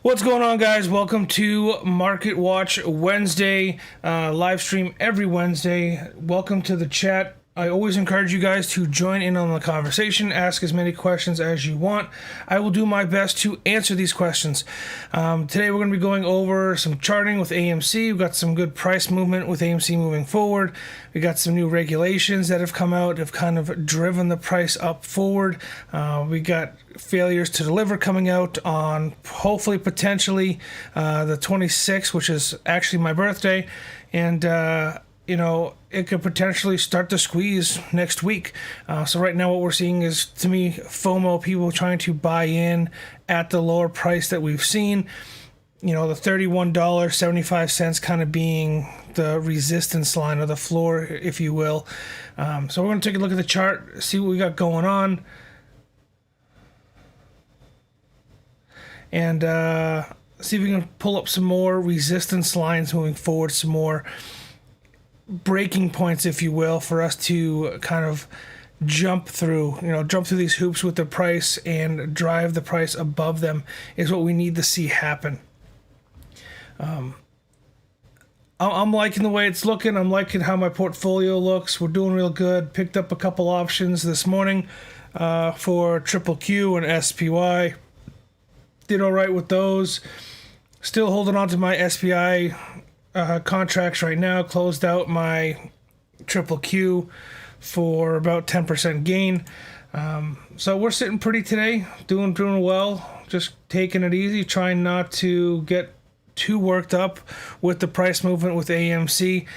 What's going on, guys? Welcome to Market Watch Wednesday, live stream every Wednesday. Welcome to the chat. I always encourage you guys to join in on the conversation, ask as many questions as you want. I will do my best to answer these questions. Today we're going to be going over some charting with AMC. We've got some good price movement with AMC moving forward. We got some new regulations that have come out, have kind of driven the price up forward. We got failures to deliver coming out on hopefully potentially the 26th, which is actually my birthday. And it could potentially start to squeeze next week. So right now what we're seeing is, to me, FOMO, people trying to buy in at the lower price that we've seen. The $31.75 kind of being the resistance line, or the floor, if you will. So we're going to take a look at the chart, see what we got going on. And see if we can pull up some more resistance lines moving forward, some more breaking points, if you will, for us to kind of jump through these hoops with the price and drive the price above them is what we need to see happen. I'm liking the way it's looking. I'm liking how my portfolio looks. We're doing real good. Picked up a couple options this morning for Triple Q and SPY. Did all right with those. Still holding on to my SPY contracts right now. Closed out my Triple Q for about 10% gain. So we're sitting pretty today, doing well, just taking it easy, trying not to get too worked up with the price movement with AMC.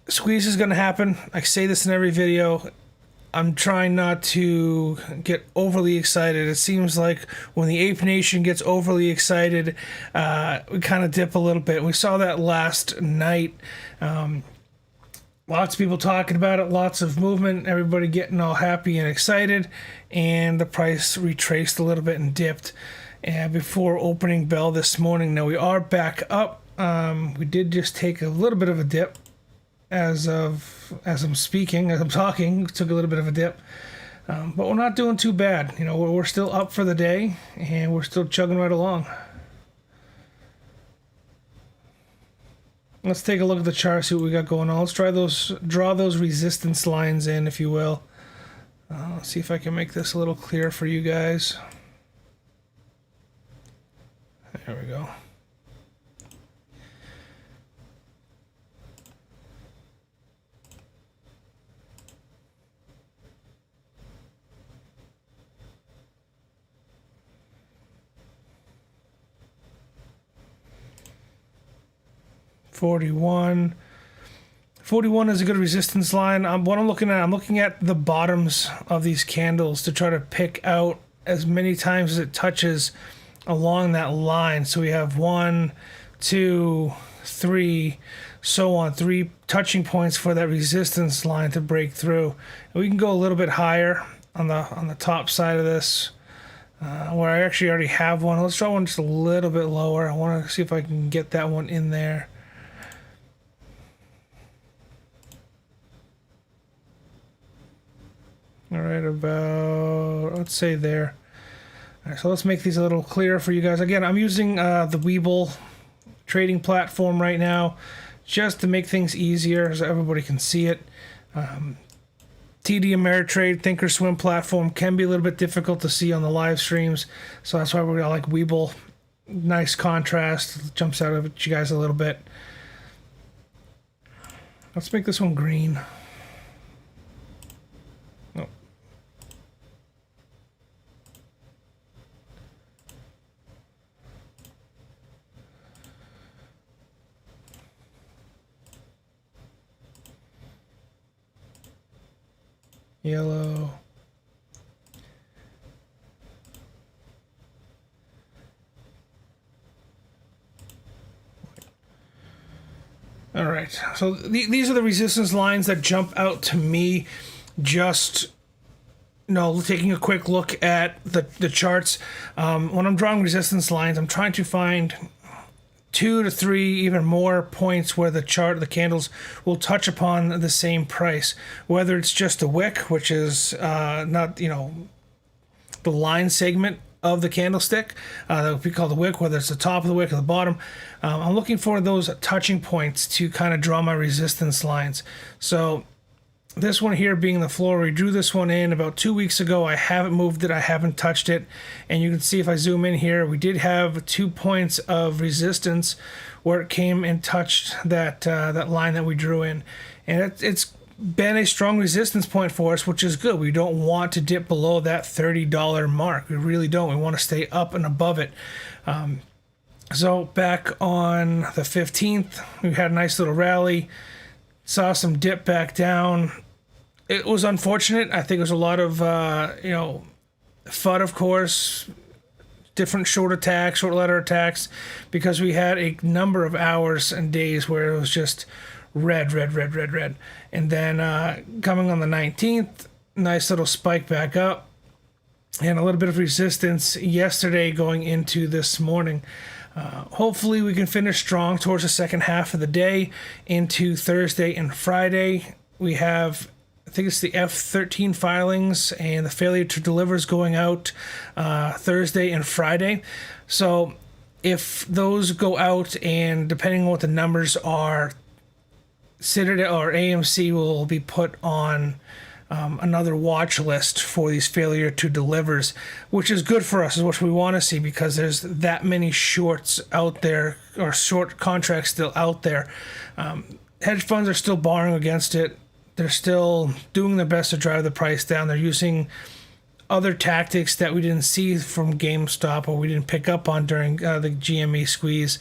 Squeeze is going to happen. I say this in every video. I'm trying not to get overly excited. It seems like when the Ape Nation gets overly excited, we kind of dip a little bit. We saw that last night. Lots of people talking about it, lots of movement, everybody getting all happy and excited, and the price retraced a little bit and dipped before opening bell this morning. Now we are back up. We did just take a little bit of a dip. As I'm talking, took a little bit of a dip, but we're not doing too bad. We're still up for the day, and we're still chugging right along. Let's take a look at the chart, see what we got going on. Let's draw those resistance lines in, if you will. Let's see if I can make this a little clearer for you guys. There we go. $41 is a good resistance line. What I'm looking at the bottoms of these candles to try to pick out as many times as it touches along that line. So we have 1, 2, 3, so on, 3 touching points for that resistance line to break through. And we can go a little bit higher on the top side of this, where I actually already have one. Let's draw one just a little bit lower. I want to see if I can get that one in there. All right, about, let's say there. All right, so let's make these a little clearer for you guys. Again, I'm using the Webull trading platform right now, just to make things easier so everybody can see it. TD Ameritrade Thinkorswim platform can be a little bit difficult to see on the live streams, so that's why we're gonna like Webull. Nice contrast, jumps out of you guys a little bit. Let's make this one green. Yellow. All right, so these are the resistance lines that jump out to me. Just taking a quick look at the charts. When I'm drawing resistance lines, I'm trying to find 2 to 3, even more points where the candles will touch upon the same price, whether it's just a wick, which is not the line segment of the candlestick, that would be called the wick, whether it's the top of the wick or the bottom. I'm looking for those touching points to kind of draw my resistance lines. So this one here being the floor, we drew this one in about 2 weeks ago. I haven't moved it, I haven't touched it, and you can see if I zoom in here, we did have 2 points of resistance where it came and touched that line that we drew in, and it's been a strong resistance point for us, which is good. We don't want to dip below that $30 mark. We really don't. We want to stay up and above it. So back on the 15th, we had a nice little rally, saw some dip back down. It was unfortunate. I think it was a lot of, FUD, of course, different short attacks, short letter attacks, because we had a number of hours and days where it was just red. And then coming on the 19th, nice little spike back up and a little bit of resistance yesterday going into this morning. Hopefully we can finish strong towards the second half of the day into Thursday and Friday. We have, I think it's the F13 filings and the failure to deliver is going out Thursday and Friday. So if those go out, and depending on what the numbers are, Citadel or AMC will be put on another watch list for these failure to delivers, which is good for us, is what we want to see, because there's that many shorts out there, or short contracts still out there. Hedge funds are still borrowing against it. They're still doing their best to drive the price down. They're using other tactics that we didn't see from GameStop, or we didn't pick up on during the GME squeeze.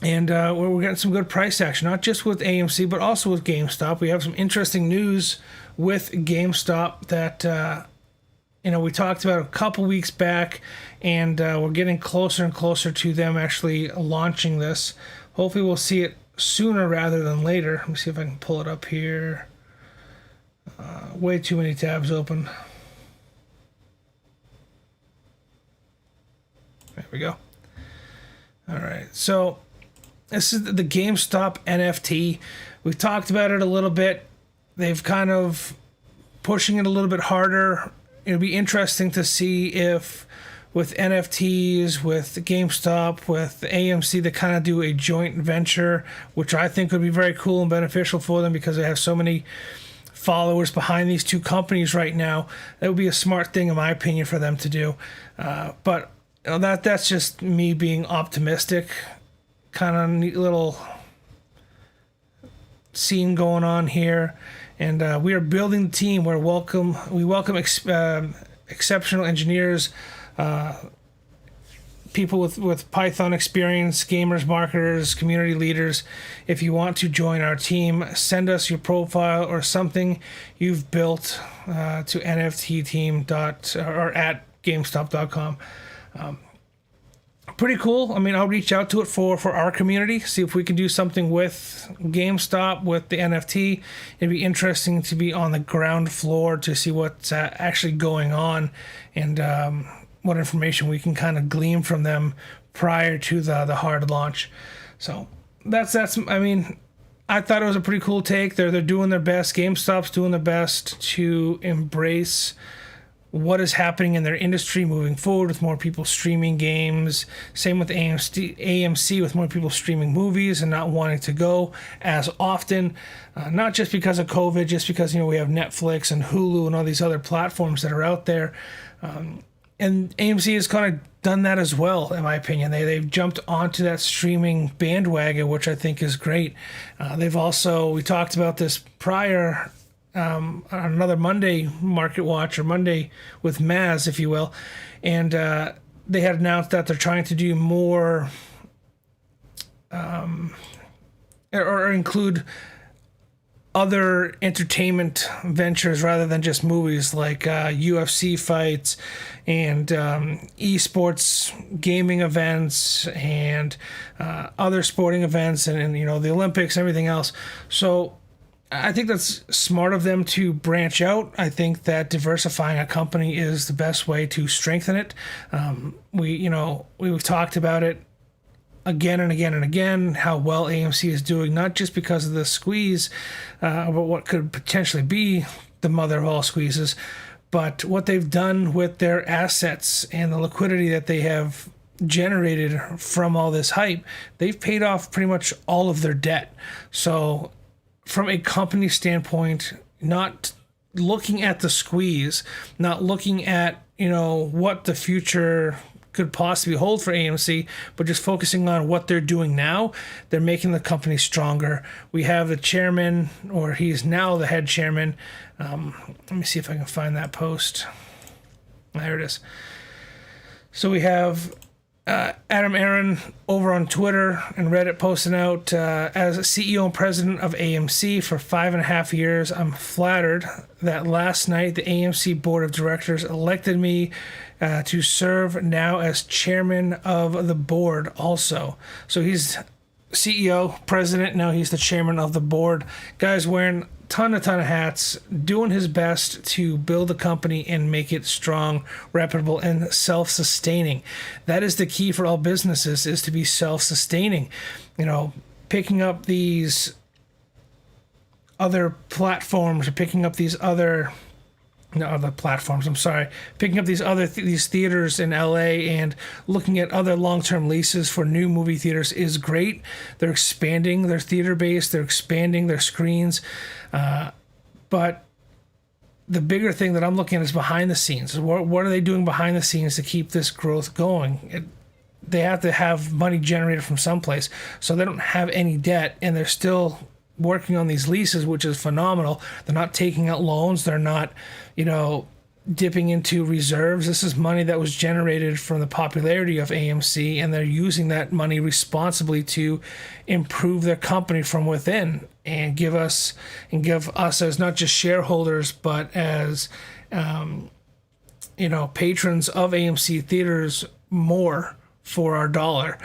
And we're getting some good price action, not just with AMC, but also with GameStop. We have some interesting news with GameStop that, we talked about a couple weeks back, and we're getting closer and closer to them actually launching this. Hopefully we'll see it sooner rather than later. Let me see if I can pull it up here. Way too many tabs open. There we go. All right, so this is the GameStop NFT. We've talked about it a little bit. They've kind of pushing it a little bit harder. It'll be interesting to see if with NFTs, with GameStop, with AMC, they kind of do a joint venture, which I think would be very cool and beneficial for them, because they have so many followers behind these two companies right now. That would be a smart thing, in my opinion, for them to do. But that's just me being optimistic. Kind of neat little scene going on here, and we are building the team. We welcome exceptional engineers, people with Python experience, gamers, marketers, community leaders. If you want to join our team, send us your profile or something you've built to nftteam or at gamestop.com. Pretty cool. I mean, I'll reach out to it for our community, see if we can do something with GameStop, with the NFT. It'd be interesting to be on the ground floor to see what's actually going on, and what information we can kind of glean from them prior to the hard launch. So that's I mean, I thought it was a pretty cool take. They're doing their best. GameStop's doing their best to embrace what is happening in their industry moving forward, with more people streaming games. Same with AMC, with more people streaming movies and not wanting to go as often. Not just because of COVID, just because we have Netflix and Hulu and all these other platforms that are out there. And AMC has kind of done that as well, in my opinion. They've jumped onto that streaming bandwagon, which I think is great. They've also, we talked about this prior, on another Monday Market Watch, or Monday with Maz, if you will, and they had announced that they're trying to do more, or include other entertainment ventures rather than just movies, like UFC fights and esports gaming events and other sporting events, and the Olympics and everything else. So I think that's smart of them to branch out. I think that diversifying a company is the best way to strengthen it. We've talked about it again and again and again, how well AMC is doing, not just because of the squeeze, but what could potentially be the mother of all squeezes, But what they've done with their assets and the liquidity that they have generated from all this hype, they've paid off pretty much all of their debt. So from a company standpoint, not looking at the squeeze, not looking at, what the future could possibly hold for AMC, but just focusing on what they're doing now, they're making the company stronger. We have the chairman, or he's now the head chairman. Let me see if I can find that post. There it is. So we have Adam Aaron over on Twitter and Reddit posting out, as CEO and president of AMC for 5.5 years, I'm flattered that last night the AMC board of directors elected me to serve now as chairman of the board also. So he's CEO, president, now he's the chairman of the board. Guy's wearing ton of hats, doing his best to build a company and make it strong, reputable, and self-sustaining. That is the key for all businesses, is to be self-sustaining. Picking up these other platforms, or picking up these other these theaters in LA and looking at other long-term leases for new movie theaters is great. They're expanding their theater base, they're expanding their screens, but the bigger thing that I'm looking at is behind the scenes. What are they doing behind the scenes to keep this growth going? They have to have money generated from someplace, so they don't have any debt, and they're still working on these leases, which is phenomenal. They're not taking out loans. They're not, dipping into reserves. This is money that was generated from the popularity of AMC, and they're using that money responsibly to improve their company from within and give us as not just shareholders, but as, patrons of AMC theaters more for our dollar,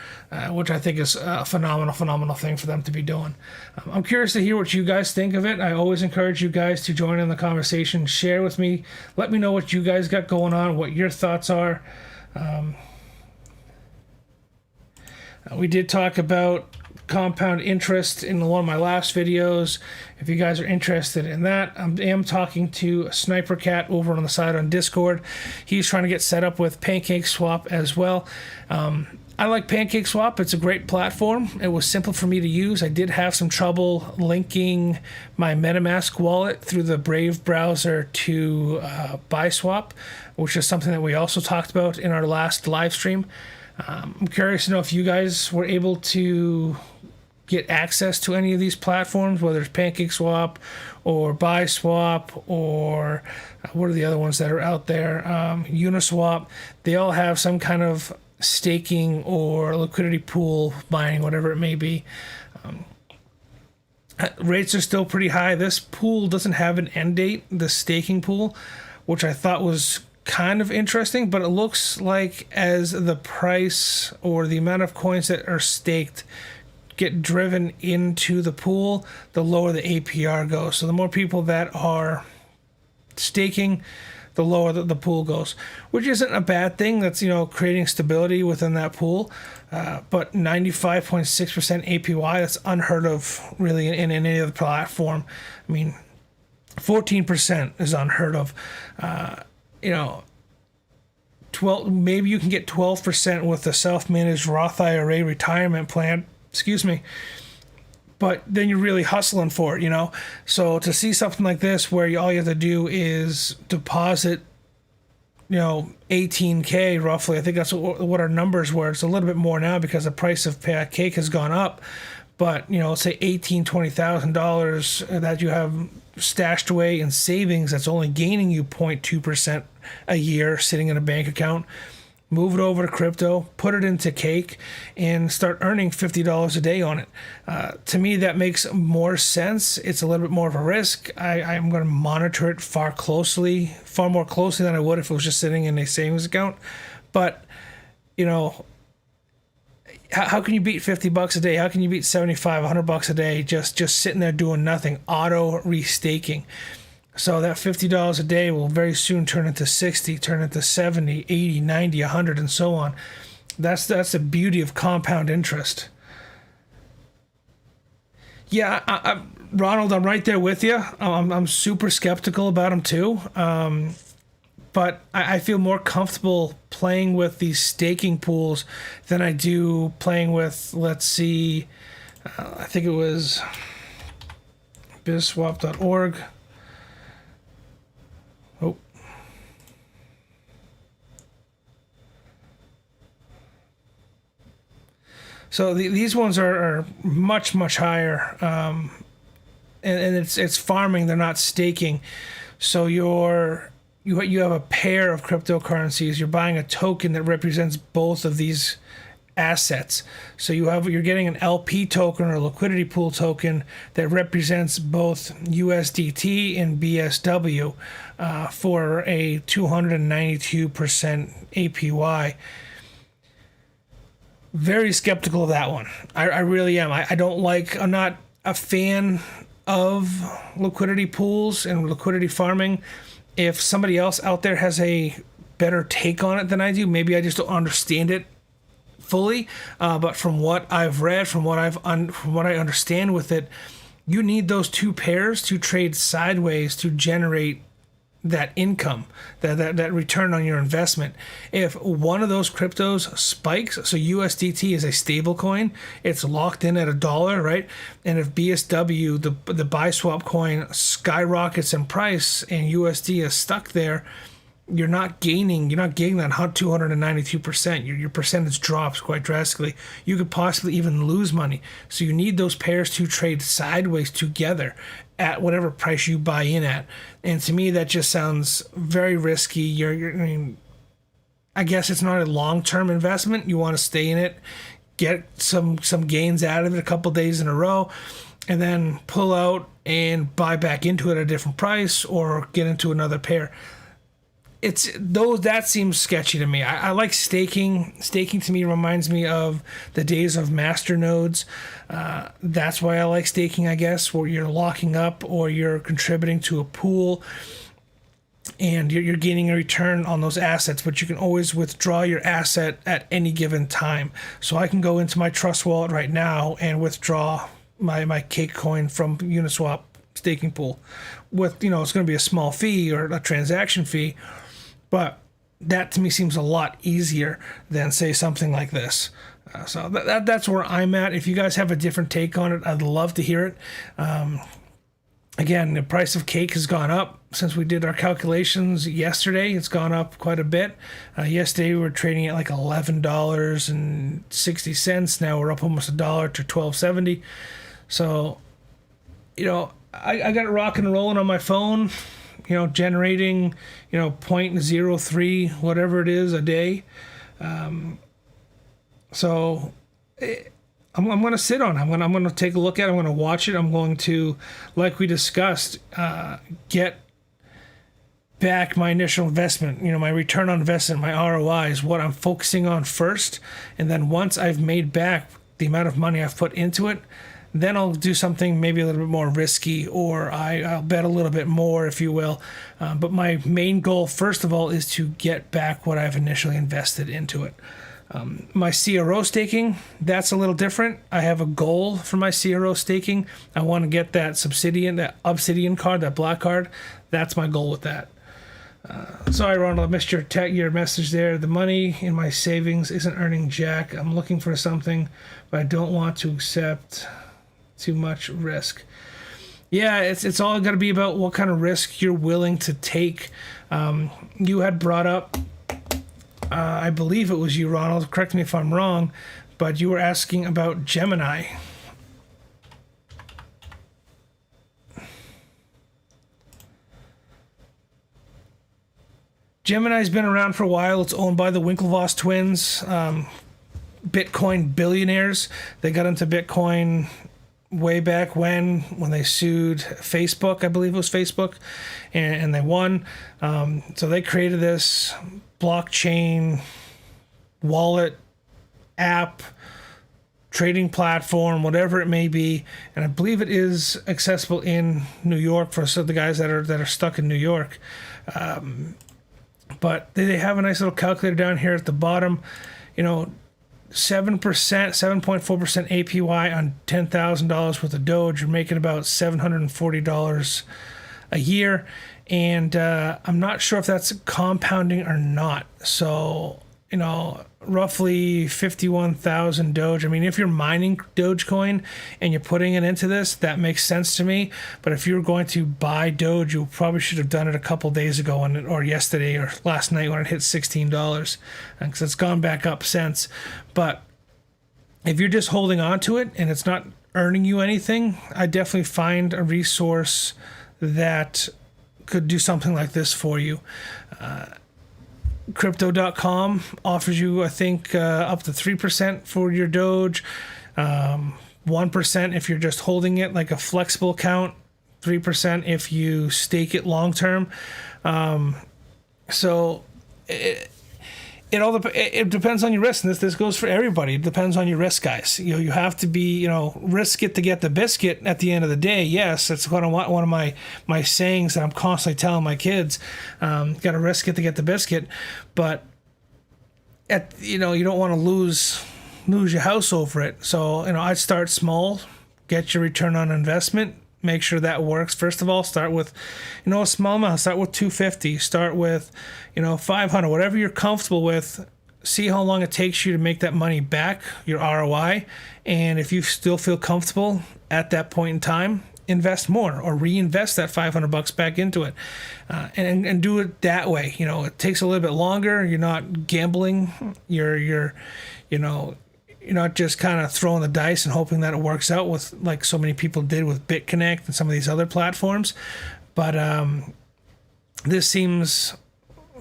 which I think is a phenomenal thing for them to be doing. I'm curious to hear what you guys think of it. I always encourage you guys to join in the conversation, share with me, let me know what you guys got going on, what your thoughts are. We did talk about compound interest in one of my last videos. If you guys are interested in that, I am talking to Sniper Cat over on the side on Discord. He's trying to get set up with Pancake Swap as well. I like Pancake Swap. It's a great platform. It was simple for me to use. I did have some trouble linking my MetaMask wallet through the Brave browser to BuySwap, which is something that we also talked about in our last live stream. I'm curious to know if you guys were able to get access to any of these platforms, whether it's PancakeSwap or BuySwap or what are the other ones that are out there? Uniswap. They all have some kind of staking or liquidity pool mining, whatever it may be. Rates are still pretty high. This pool doesn't have an end date, the staking pool, which I thought was kind of interesting, but it looks like as the price or the amount of coins that are staked get driven into the pool, the lower the APR goes. So the more people that are staking, the lower the pool goes, which isn't a bad thing. That's, creating stability within that pool. But 95.6% APY, that's unheard of really in any other platform. I mean, 14% is unheard of. 12, maybe you can get 12% with the self-managed Roth IRA retirement plan. Excuse me. But then you're really hustling for it, So to see something like this where all you have to do is deposit, $18K roughly. I think that's what our numbers were. It's a little bit more now because the price of cake has gone up. But, let's say $18,000, $20,000 that you have stashed away in savings that's only gaining you 0.2% a year sitting in a bank account. Move it over to crypto, put it into cake, and start earning $50 a day on it. To me, that makes more sense. It's a little bit more of a risk. I'm going to monitor it far more closely than I would if it was just sitting in a savings account. But, how can you beat $50 a day? How can you beat $75, $100 a day just sitting there doing nothing? Auto restaking. So that $50 a day will very soon turn into 60, turn into 70, 80, 90, 100, and so on. That's the beauty of compound interest. Yeah, Ronald, I'm right there with you. I'm super skeptical about them too. but I feel more comfortable playing with these staking pools than I do playing with, let's see, I think it was bizswap.org. Oh. So these ones are much, much higher. And it's farming, they're not staking. So you have a pair of cryptocurrencies. You're buying a token that represents both of these assets. So you're getting an LP token or a liquidity pool token that represents both USDT and BSW for a 292% APY. Very skeptical of that one. I really am. I'm not a fan of liquidity pools and liquidity farming. If somebody else out there has a better take on it than I do, maybe I just don't understand it fully. But from what I've read, from what I understand with it, you need those two pairs to trade sideways to generate that income, that return on your investment. If one of those cryptos spikes, so USDT is a stable coin, it's locked in at $1, right? And if BSW, the buy swap coin, skyrockets in price and USD is stuck there, you're not gaining that 292%. Your percentage drops quite drastically. You could possibly even lose money. So you need those pairs to trade sideways together at whatever price you buy in at. And to me, that just sounds very risky. I guess it's not a long-term investment. You want to stay in it, get some gains out of it a couple days in a row, and then pull out and buy back into it at a different price or get into another pair. That seems sketchy to me. I like staking. Staking to me reminds me of the days of master nodes. That's why I like staking, I guess, where you're locking up or you're contributing to a pool and you're gaining a return on those assets, but you can always withdraw your asset at any given time. So I can go into my Trust wallet right now and withdraw my cake coin from Uniswap staking pool with, it's going to be a small fee or a transaction fee. But that to me seems a lot easier than, say, something like this. So that's where I'm at. If you guys have a different take on it, I'd love to hear it. Again, the price of cake has gone up since we did our calculations yesterday. It's gone up quite a bit. Yesterday we were trading at like $11.60. Now we're up almost $1 to $12.70. So, I got it rocking and rolling on my phone. Generating, 0.03, whatever it is a day. So I'm going to sit on it. I'm going to take a look at it. I'm going to watch it. I'm going to, like we discussed, get back my initial investment. My return on investment, my ROI is what I'm focusing on first. And then once I've made back the amount of money I've put into it, then I'll do something maybe a little bit more risky, or I'll bet a little bit more, if you will. But my main goal, first of all, is to get back what I've initially invested into it. My CRO staking, that's a little different. I have a goal for my CRO staking. I want to get that Obsidian card, that black card. That's my goal with that. Sorry, Ronald, I missed your message there. The money in my savings isn't earning jack. I'm looking for something, but I don't want to accept too much risk. Yeah, it's all got to be about what kind of risk you're willing to take. You had brought up, I believe it was you, Ronald, correct me if I'm wrong, but you were asking about Gemini. Gemini's been around for a while. It's owned by the Winklevoss twins, Bitcoin billionaires. They got into Bitcoin way back when they sued Facebook. I believe it was Facebook, and they won. So they created this blockchain wallet app, trading platform, whatever it may be, and I believe it is accessible in New York for the guys that are stuck in New York. But they have a nice little calculator down here at the bottom. 7%, 7.4% APY on $10,000 worth of Doge. You're making about $740 a year. and I'm not sure if that's compounding or not. So, roughly 51,000 Doge. I mean, if you're mining Dogecoin and you're putting it into this, that makes sense to me. But if you're going to buy Doge, you probably should have done it a couple days ago or yesterday or last night when it hit $16, because it's gone back up since. But if you're just holding on to it and it's not earning you anything, I definitely find a resource that could do something like this for you. Crypto.com offers you, I think, up to 3% for your Doge, 1% if you're just holding it like a flexible account, 3% if you stake it long term. So it depends on your risk, and this goes for everybody. It depends on your risk, guys. You have to be, risk it to get the biscuit at the end of the day. Yes, that's one of my sayings that I'm constantly telling my kids. Got to risk it to get the biscuit, but you don't want to lose your house over it. So I'd start small, get your return on investment. Make sure that works. First of all, start with, a small amount. Start with $250. Start with, $500. Whatever you're comfortable with. See how long it takes you to make that money back, your ROI. And if you still feel comfortable at that point in time, invest more or reinvest that $500 back into it, and do it that way. It takes a little bit longer. You're not gambling. You're not just kind of throwing the dice and hoping that it works out with like so many people did with BitConnect and some of these other platforms. But this seems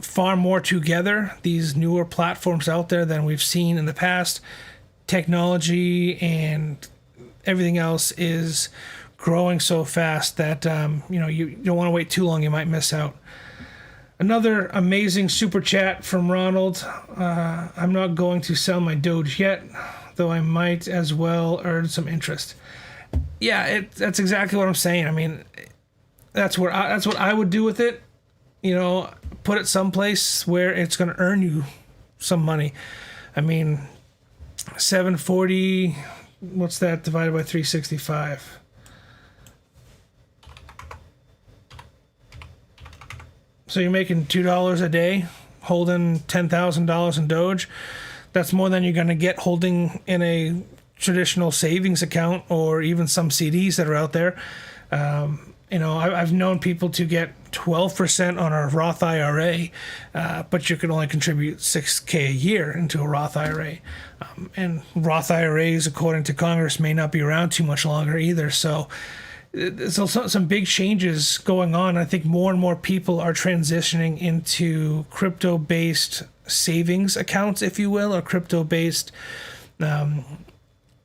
far more together, these newer platforms out there, than we've seen in the past. Technology and everything else is growing so fast that you don't want to wait too long. You might miss out. Another amazing super chat from Ronald. I'm not going to sell my Doge yet, though I might as well earn some interest. Yeah, that's exactly what I'm saying. I mean, that's what I would do with it. Put it someplace where it's going to earn you some money. I mean, 740. What's that divided by 365? So you're making $2 a day, holding $10,000 in Doge. That's more than you're going to get holding in a traditional savings account or even some CDs that are out there. I've known people to get 12% on a Roth IRA, but you can only contribute $6,000 a year into a Roth IRA. And Roth IRAs, according to Congress, may not be around too much longer either. So there's also some big changes going on. I think more and more people are transitioning into crypto-based savings accounts, if you will, or crypto-based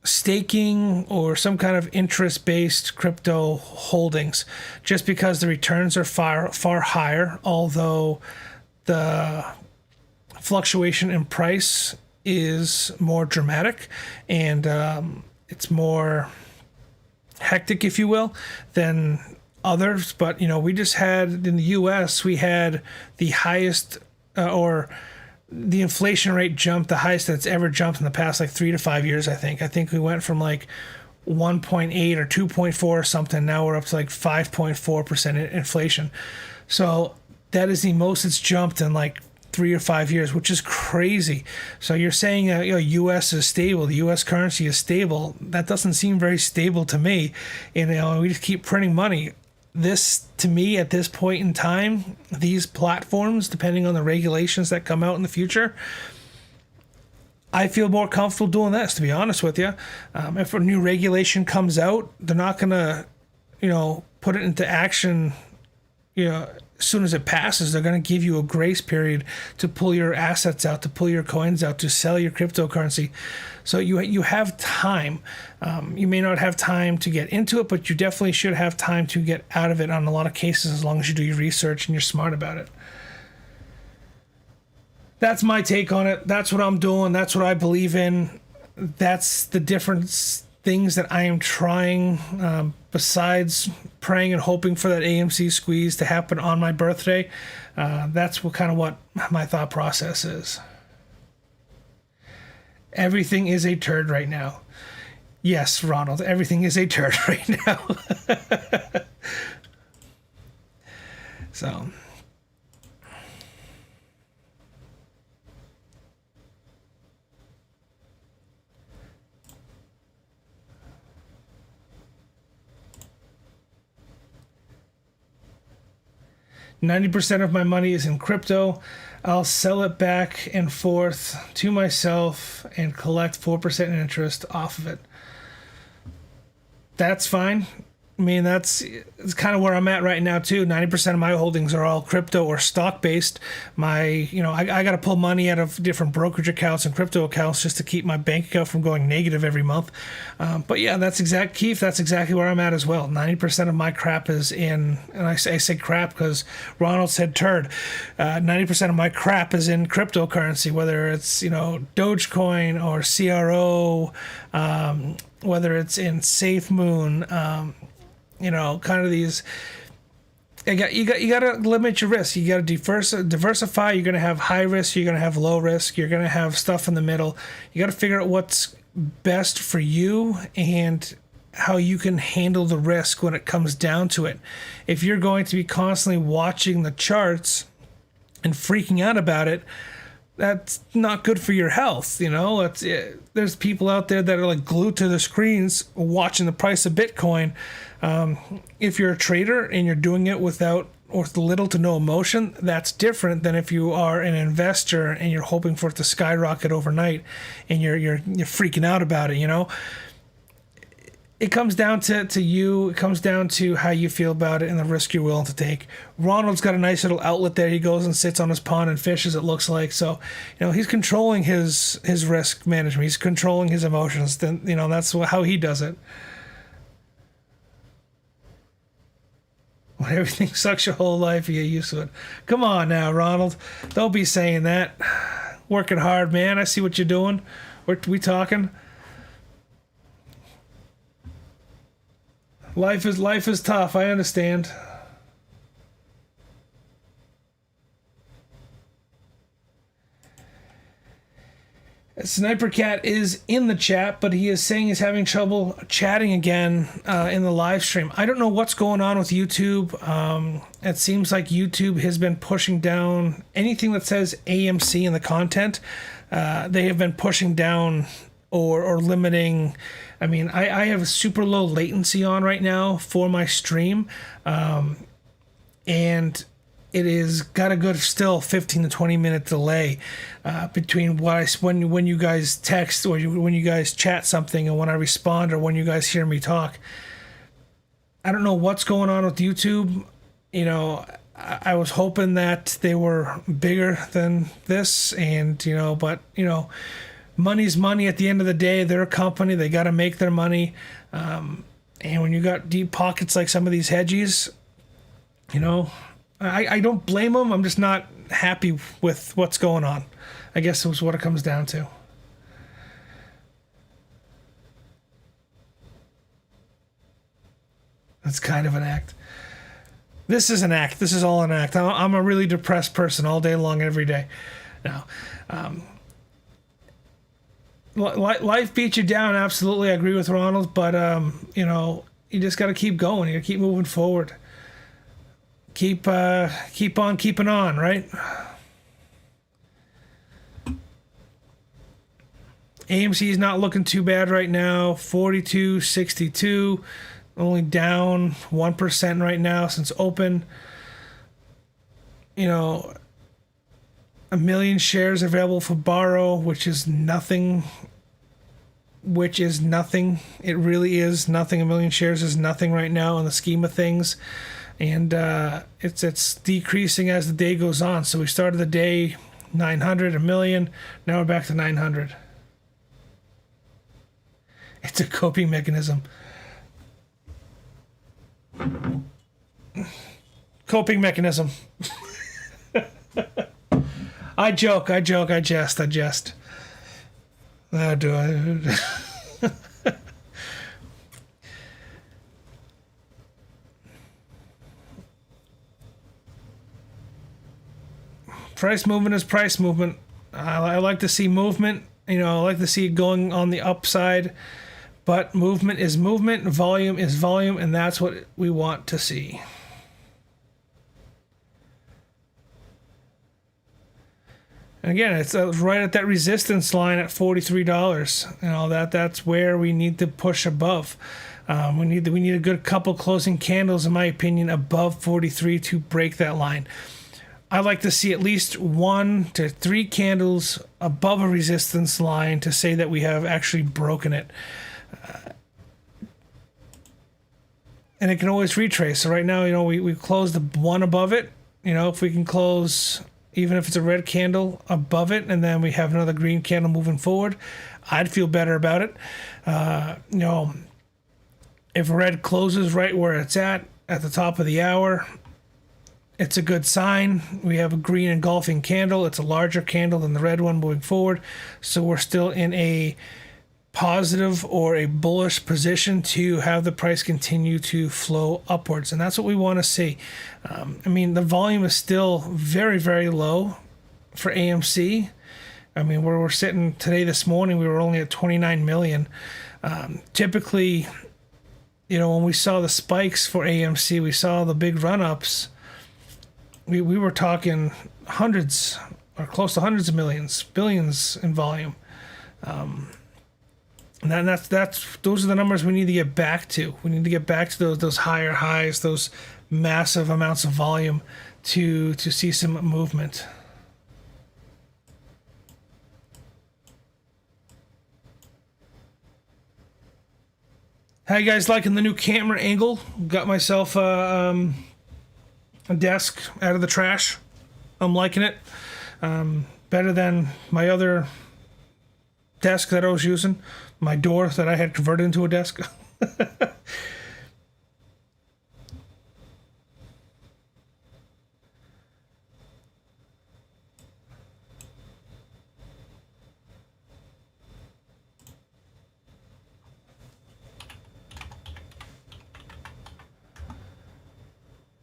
staking or some kind of interest-based crypto holdings, just because the returns are far, far higher, although the fluctuation in price is more dramatic and it's more hectic, if you will, than others. But we just had in the US, we had the highest the inflation rate jumped, the highest that's ever jumped in the past 3 to 5 years. I think we went from 1.8 or 2.4 or something. Now we're up to 5.4% inflation. So that is the most it's jumped in 3 or 5 years, which is crazy. So you're saying U.S. is stable, the U.S. currency is stable. That doesn't seem very stable to me. We just keep printing money. This, to me, at this point in time, these platforms, depending on the regulations that come out in the future, I feel more comfortable doing this, to be honest with you. If a new regulation comes out, they're not going to, put it into action, as soon as it passes. They're going to give you a grace period to pull your assets out, to pull your coins out, to sell your cryptocurrency. So you have time. You may not have time to get into it, but you definitely should have time to get out of it on a lot of cases, as long as you do your research and you're smart about it. That's my take on it. That's what I'm doing. That's what I believe in. That's the different things that I am trying, besides praying and hoping for that AMC squeeze to happen on my birthday. That's what my thought process is. Everything is a turd right now. Yes, Ronald, everything is a turd right now. So 90% of my money is in crypto. I'll sell it back and forth to myself and collect 4% interest off of it. That's fine. I mean, it's kind of where I'm at right now too. 90% of my holdings are all crypto or stock based. I got to pull money out of different brokerage accounts and crypto accounts just to keep my bank account from going negative every month. But yeah, Keith, that's exactly where I'm at as well. 90% of my crap is in, and I say crap because Ronald said turd. 90% of my crap is in cryptocurrency, whether it's, Dogecoin or CRO, whether it's in SafeMoon, kind of these. You got to limit your risk. You got to diversify. You're going to have high risk. You're going to have low risk. You're going to have stuff in the middle. You got to figure out what's best for you and how you can handle the risk when it comes down to it. If you're going to be constantly watching the charts and freaking out about it, that's not good for your health. There's people out there that are like glued to the screens watching the price of Bitcoin. If you're a trader and you're doing it with little to no emotion, that's different than if you are an investor and you're hoping for it to skyrocket overnight and you're freaking out about it. It comes down to you. It comes down to how you feel about it and the risk you're willing to take. Ronald's got a nice little outlet there. He goes and sits on his pond and fishes, it looks like. So, he's controlling his risk management. He's controlling his emotions. Then, that's how he does it. When everything sucks your whole life, you get used to it. Come on now, Ronald. Don't be saying that. Working hard, man. I see what you're doing. We talking. Life is tough. I understand. Sniper Cat is in the chat, but he is saying he's having trouble chatting again in the live stream. I don't know what's going on with YouTube. It seems like YouTube has been pushing down anything that says AMC in the content. They have been pushing down or limiting. I mean, I have a super low latency on right now for my stream, and it is got a good still 15 to 20 minute delay between when you guys text or when you guys chat something and when I respond or when you guys hear me talk. I don't know what's going on with YouTube. I was hoping that they were bigger than this, and but money's money at the end of the day. They're a company. They got to make their money. And when you got deep pockets like some of these hedgies, I don't blame them. I'm just not happy with what's going on. I guess it was what it comes down to. That's kind of an act. This is an act. This is all an act. I'm a really depressed person all day long, every day. Now, life beats you down. Absolutely, I agree with Ronald. But you just got to keep going. You got to keep moving forward. Keep on keeping on, right? AMC is not looking too bad right now. 42.62, only down 1% right now since open. 1 million shares available for borrow, which is nothing. It really is nothing. 1 million shares is nothing right now in the scheme of things. And it's decreasing as the day goes on. So we started the day 900, 1 million. Now we're back to 900. It's a coping mechanism. Coping mechanism. I joke, I jest. Oh, do I? Price movement is price movement. I like to see movement. I like to see it going on the upside. But movement is movement, volume is volume, and that's what we want to see. And again, it's right at that resistance line at $43. That's where we need to push above. We need a good couple closing candles, in my opinion, above 43 to break that line. I like to see at least 1 to 3 candles above a resistance line to say that we have actually broken it. And it can always retrace. So right now, we closed the one above it. If we can close, even if it's a red candle above it, and then we have another green candle moving forward, I'd feel better about it. If red closes right where it's at the top of the hour, it's a good sign. We have a green engulfing candle. It's a larger candle than the red one moving forward. So we're still in a positive or a bullish position to have the price continue to flow upwards. And that's what we want to see. The volume is still very, very low for AMC. Where we're sitting today, this morning, we were only at 29 million. Typically, when we saw the spikes for AMC, we saw the big run-ups. We were talking hundreds or close to hundreds of millions, billions in volume. And those are the numbers we need to get back to. We need to get back to those higher highs, those massive amounts of volume to see some movement. How you guys liking the new camera angle? Got myself a desk out of the trash. I'm liking it. Better than my other desk that I was using. My door that I had converted into a desk.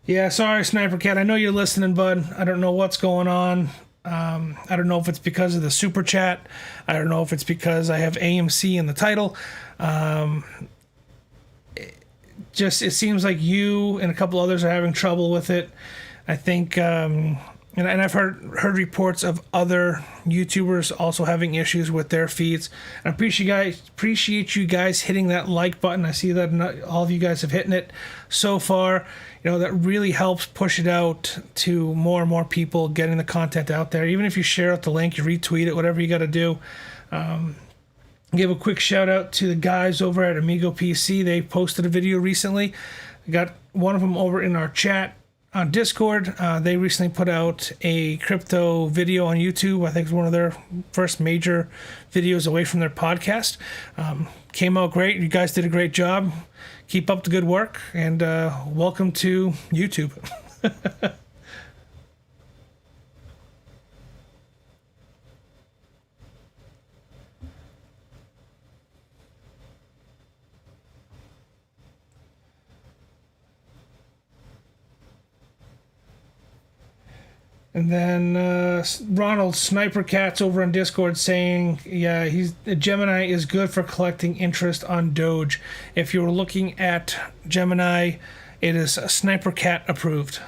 Yeah, sorry, Sniper Cat. I know you're listening, bud. I don't know what's going on. I don't know if it's because of the super chat. I don't know if it's because I have AMC in the title. It seems like you and a couple others are having trouble with it. I think, and I've heard reports of other YouTubers also having issues with their feeds. I appreciate you guys hitting that like button. I see that not all of you guys have hit it so far. That really helps push it out to more and more people, getting the content out there. Even if you share out the link, you retweet it, whatever you got to do. Give a quick shout out to the guys over at Amigo PC. They posted a video recently. I got one of them over in our chat on Discord. They recently put out a crypto video on YouTube. I think it's one of their first major videos away from their podcast. Came out great. You guys did a great job. Keep up the good work, and welcome to YouTube. And then Ronald Sniper Cat's over on Discord saying, yeah, Gemini is good for collecting interest on Doge. If you're looking at Gemini, it is Sniper Cat approved.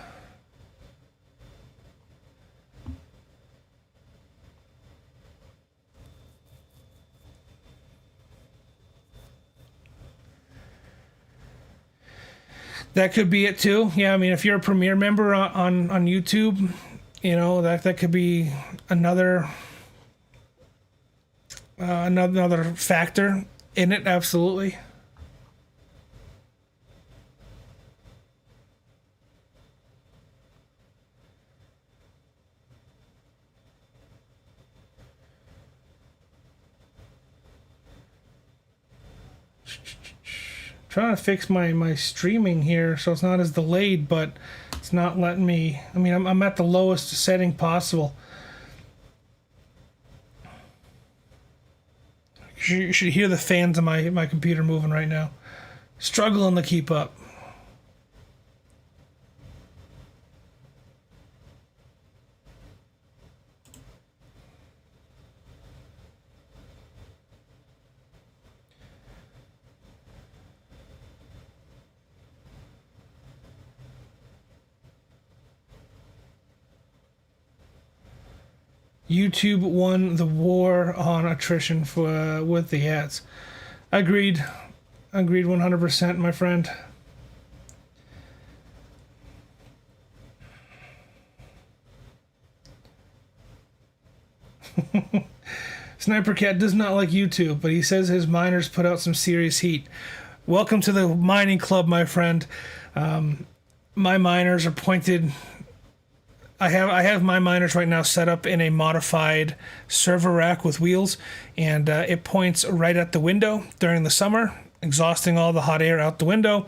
That could be it too. Yeah, if you're a Premier member on YouTube, that could be another factor in it. Absolutely. Trying to fix my streaming here so it's not as delayed, but it's not letting me. I'm at the lowest setting possible. You should hear the fans of my computer moving right now. Struggling to keep up. YouTube won the war on attrition for with the ads. Agreed. Agreed 100%, my friend. Sniper Cat does not like YouTube, but he says his miners put out some serious heat. Welcome to the mining club, my friend. My miners are pointed. I have my miners right now set up in a modified server rack with wheels, and it points right at the window during the summer, exhausting all the hot air out the window.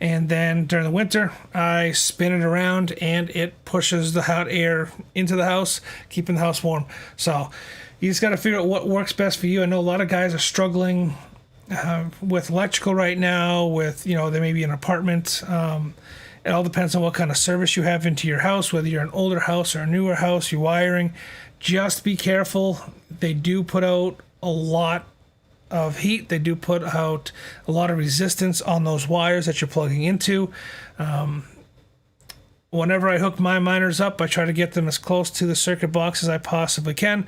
And then during the winter, I spin it around and it pushes the hot air into the house, keeping the house warm. So you just got to figure out what works best for you. I know a lot of guys are struggling with electrical right now, with, you know, there may be an apartment. It all depends on what kind of service you have into your house, whether you're an older house or a newer house, you're wiring. Just be careful. They do put out a lot of heat. They do put out a lot of resistance on those wires that you're plugging into. Whenever I hook my miners up, I try to get them as close to the circuit box as I possibly can.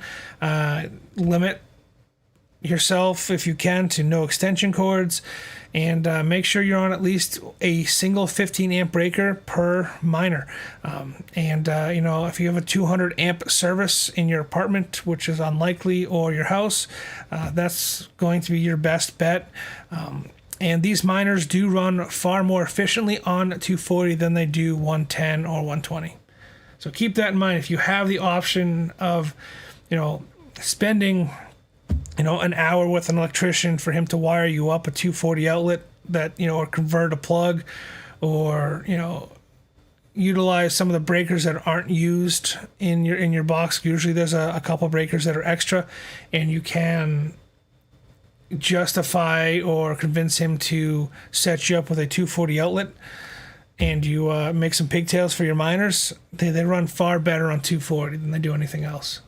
Limit yourself, if you can, to no extension cords, and make sure you're on at least a single 15 amp breaker per miner. You know, if you have a 200 amp service in your apartment, which is unlikely, or your house, that's going to be your best bet. And these miners do run far more efficiently on 240 than they do 110 or 120. So keep that in mind. If you have the option of, you know, spending, you know, an hour with an electrician for him to wire you up a 240 outlet that, you know, or convert a plug, or, you know, utilize some of the breakers that aren't used in your box. Usually there's a couple breakers that are extra, and you can justify or convince him to set you up with a 240 outlet, and you make some pigtails for your miners. They run far better on 240 than they do anything else.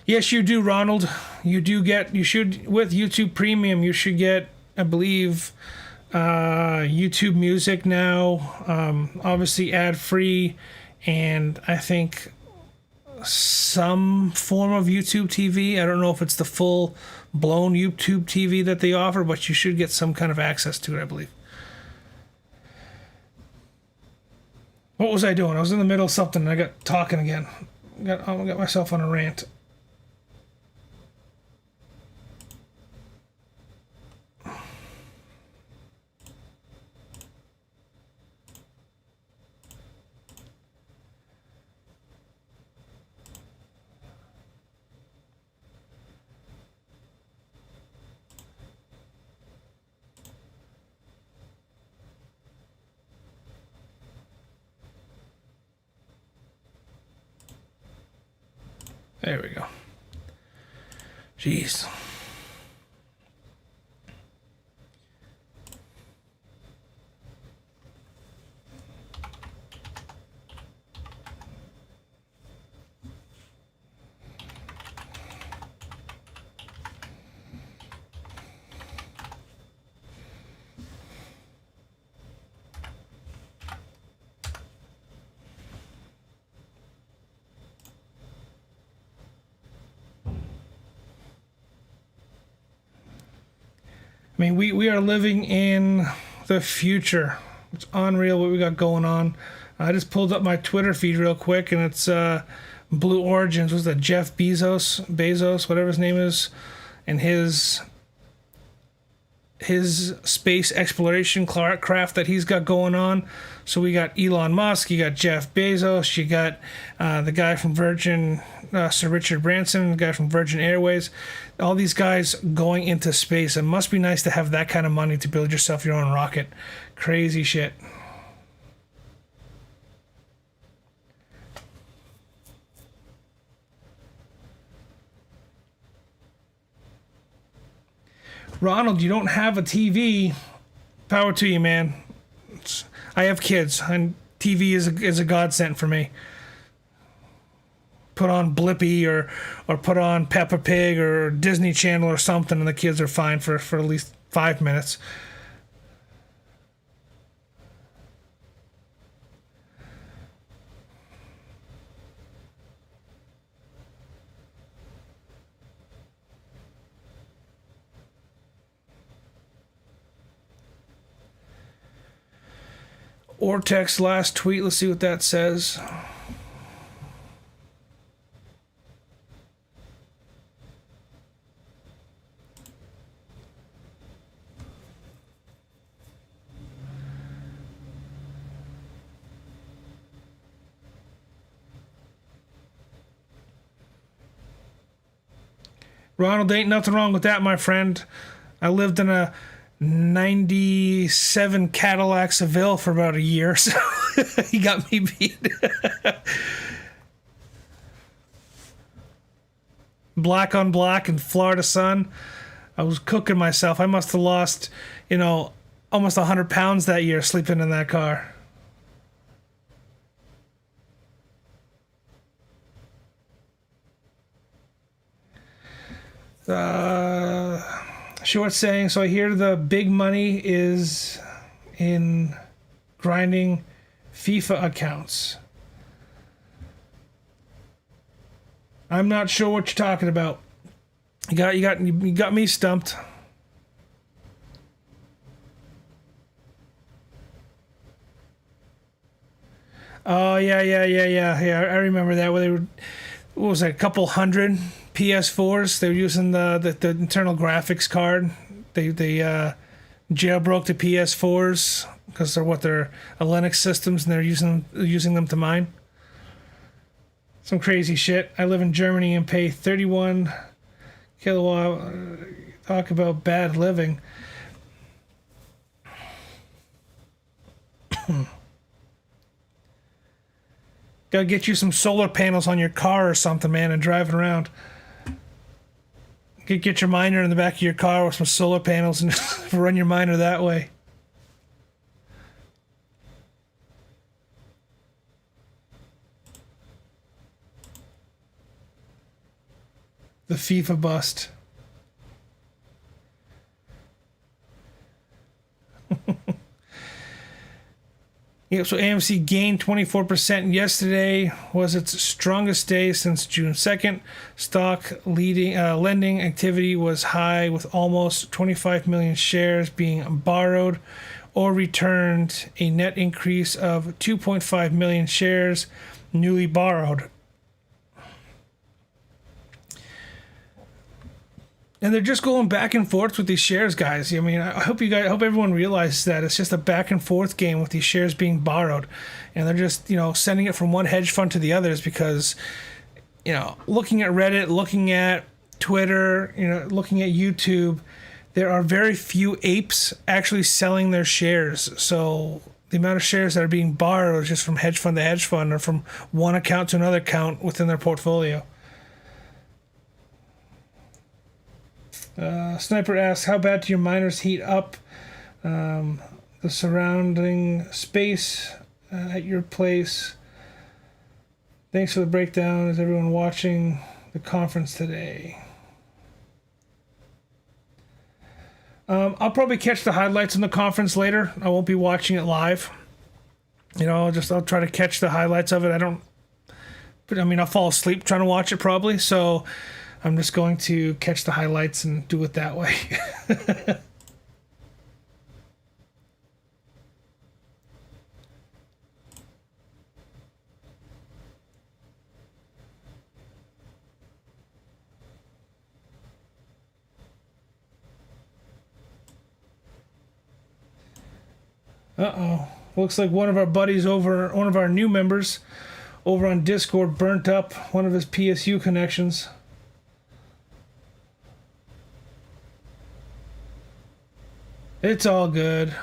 Yes, you do, Ronald. You should, with YouTube Premium, you should get, I believe, YouTube Music now, obviously ad-free, and I think some form of YouTube TV. I don't know if it's the full-blown YouTube TV that they offer, but you should get some kind of access to it, I believe. What was I doing? I was in the middle of something, and I got talking again. I got myself on a rant. There we go. Jeez. I mean, we are living in the future. It's unreal what we got going on. I just pulled up my Twitter feed real quick, and it's Blue Origins. Was that Jeff Bezos, whatever his name is, and his space exploration craft that he's got going on. So we got Elon Musk, you got Jeff Bezos, you got the guy from Virgin, Sir Richard Branson, the guy from Virgin Airways. All these guys going into space. It must be nice to have that kind of money to build yourself your own rocket. Crazy shit. Ronald, you don't have a TV. Power to you, man. I have kids, and TV is a godsend for me. put on Blippi or put on Peppa Pig or Disney Channel or something, and the kids are fine for at least 5 minutes. Ortex last tweet. Let's see what that says. Ronald, ain't nothing wrong with that, my friend. I lived in a 97 Cadillac Seville for about a year, so he got me beat. Black on black in Florida sun. I was cooking myself. I must have lost, almost 100 pounds that year sleeping in that car. Short saying, so I hear the big money is in grinding FIFA accounts. I'm not sure what you're talking about. You got me stumped. Oh yeah. I remember that. Where they were, what was that? A couple hundred PS4s. They were using the internal graphics card. They jailbroke the PS4s because they're Linux systems and they're using them to mine. Some crazy shit. I live in Germany and pay 31 kilowatt. Talk about bad living. Gotta get you some solar panels on your car or something, man, and drive it around. Get your miner in the back of your car with some solar panels and run your miner that way. The FIFA bust. Yeah, so AMC gained 24% yesterday. Was its strongest day since June 2nd. Stock lending activity was high with almost 25 million shares being borrowed or returned, a net increase of 2.5 million shares newly borrowed. And they're just going back and forth with these shares, guys. I mean, I hope everyone realizes that it's just a back and forth game with these shares being borrowed, and they're just sending it from one hedge fund to the others because looking at Reddit, looking at Twitter, looking at YouTube, there are very few apes actually selling their shares. So the amount of shares that are being borrowed is just from hedge fund to hedge fund or from one account to another account within their portfolio. Sniper asks, how bad do your miners heat up the surrounding space at your place? Thanks for the breakdown. Is everyone watching the conference today? I'll probably catch the highlights in the conference later. I won't be watching it live. I'll try to catch the highlights of it. I'll fall asleep trying to watch it probably. So I'm just going to catch the highlights and do it that way. Uh-oh. Looks like one of our new members over on Discord burnt up one of his PSU connections. It's all good.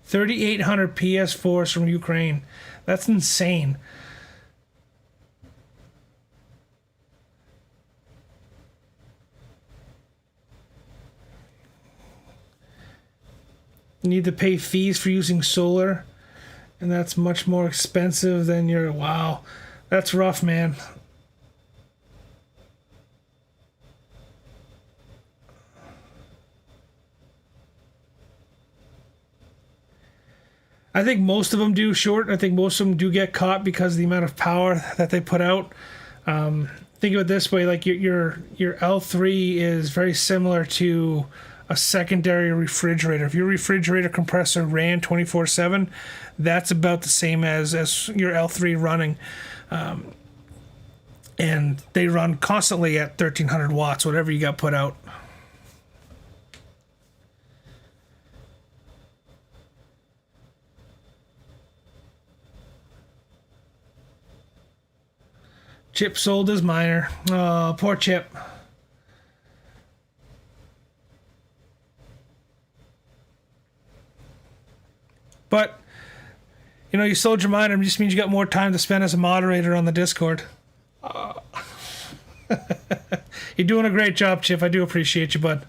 $3,800 PS4s from Ukraine. That's insane. You need to pay fees for using solar. And that's much more expensive than your, wow. That's rough, man. I think most of them do short. I think most of them do get caught because of the amount of power that they put out. Think of it this way: like your L3 is very similar to a secondary refrigerator. If your refrigerator compressor ran 24/7, that's about the same as your L3 running, and they run constantly at 1300 watts, whatever you got put out. Chip sold his miner. Oh, poor Chip. But, you sold your miner. It just means you got more time to spend as a moderator on the Discord. You're doing a great job, Chip. I do appreciate you, bud.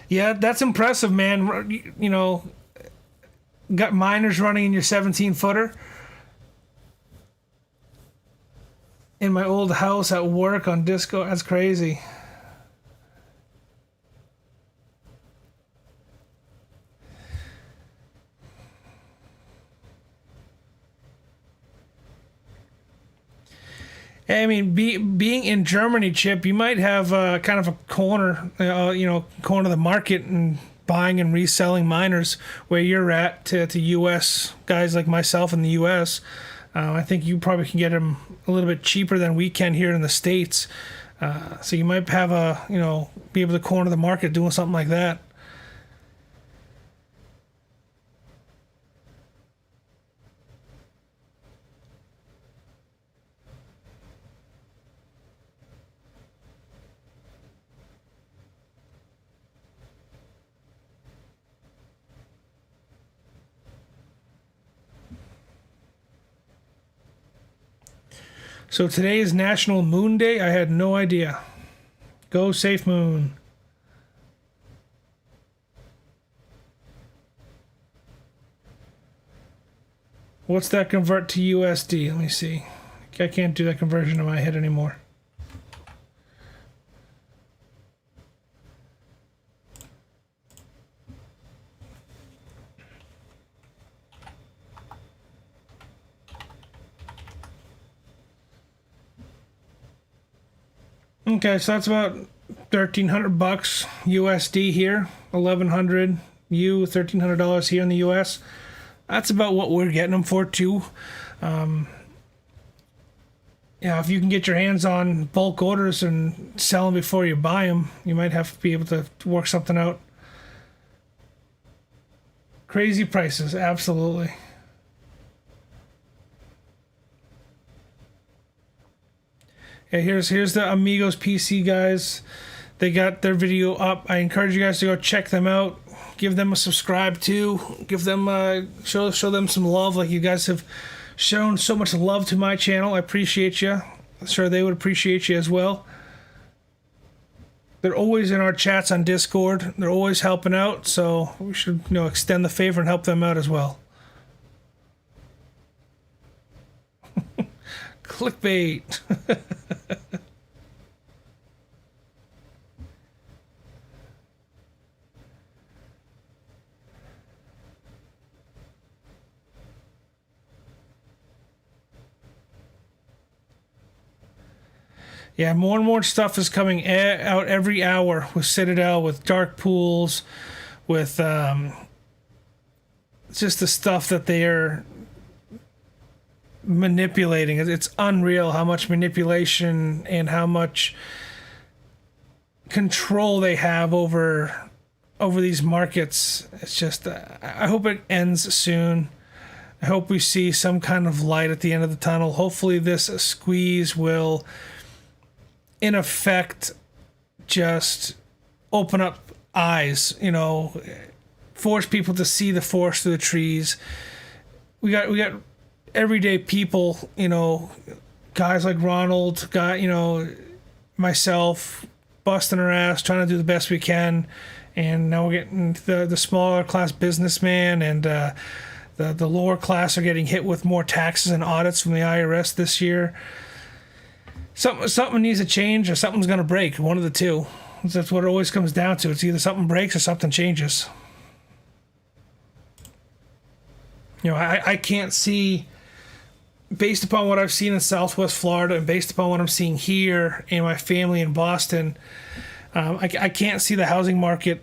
Yeah, that's impressive, man. Got miners running in your 17-footer. In my old house at work on Disco. That's crazy. I mean, being in Germany, Chip, you might have kind of a corner, corner of the market and buying and reselling miners where you're at to U.S. guys like myself in the U.S. I think you probably can get them a little bit cheaper than we can here in the States. So you might have be able to corner the market doing something like that. So today is National Moon Day. I had no idea. Go Safe Moon. What's that convert to USD? Let me see. I can't do that conversion in my head anymore. Okay, so that's about $1,300 USD here, $1,100 $1,300 here in the US. That's about what we're getting them for too. If you can get your hands on bulk orders and sell them before you buy them, you might have to be able to work something out. Crazy prices, absolutely. Yeah, here's the Amigos PC guys. They got their video up. I encourage you guys to go check them out. Give them a subscribe too. Give them show them some love, like you guys have shown so much love to my channel. I appreciate you. I'm sure they would appreciate you as well. They're always in our chats on Discord. They're always helping out, so we should extend the favor and help them out as well. Clickbait. Yeah, more and more stuff is coming out every hour with Citadel, with Dark Pools, with just the stuff that they are manipulating. It's unreal how much manipulation and how much control they have over these markets. It's just, I hope it ends soon. I hope we see some kind of light at the end of the tunnel. Hopefully this squeeze will, in effect, just open up eyes, force people to see the forest through the trees. We got everyday people, guys like Ronald, myself, busting our ass, trying to do the best we can. And now we're getting the smaller class businessman and the lower class are getting hit with more taxes and audits from the IRS this year. Something needs to change or something's going to break. One of the two. That's what it always comes down to. It's either something breaks or something changes. I can't see, based upon what I've seen in Southwest Florida and based upon what I'm seeing here in my family in Boston, I can't see the housing market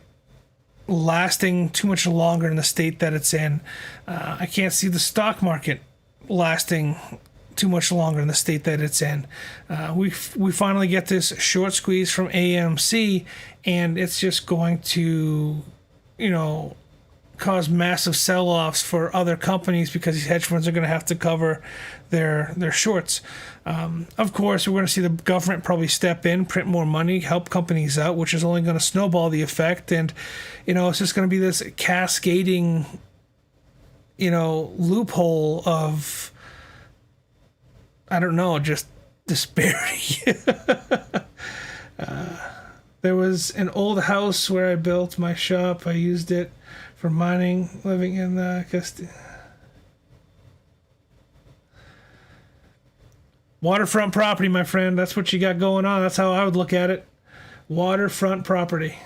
lasting too much longer in the state that it's in. I can't see the stock market lasting too much longer in the state that it's in. We finally get this short squeeze from AMC, and it's just going to, cause massive sell-offs for other companies because these hedge funds are going to have to cover their shorts. Of course, we're going to see the government probably step in, print more money, help companies out, which is only going to snowball the effect. And, it's just going to be this cascading, loophole of, I don't know, just disparity. There was an old house where I built my shop. I used it for mining, living in waterfront property, my friend. That's what you got going on. That's how I would look at it. Waterfront property.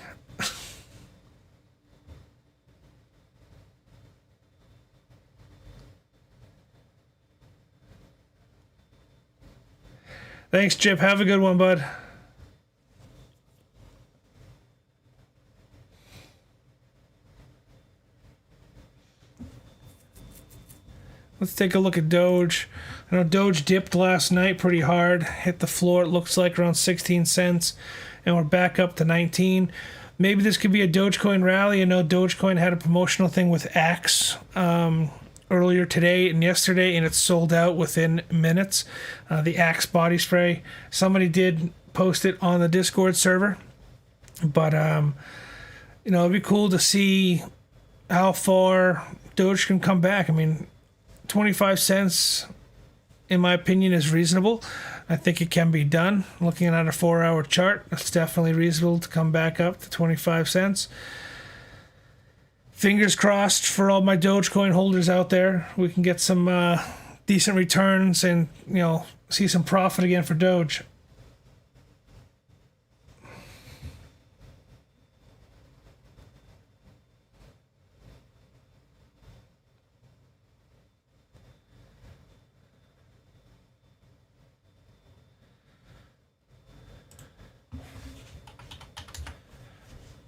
Thanks, Chip. Have a good one, bud. Let's take a look at Doge. I know Doge dipped last night pretty hard, hit the floor, it looks like around 16 cents, and we're back up to 19. Maybe this could be a Dogecoin rally. I know Dogecoin had a promotional thing with Axe earlier today and yesterday, and it's sold out within minutes. The Axe body spray. Somebody did post it on the Discord server, but it'd be cool to see how far Doge can come back. I mean, 25 cents, in my opinion, is reasonable. I think it can be done. Looking at a 4-hour chart, it's definitely reasonable to come back up to 25 cents. Fingers crossed for all my Dogecoin holders out there. We can get some decent returns and, see some profit again for Doge.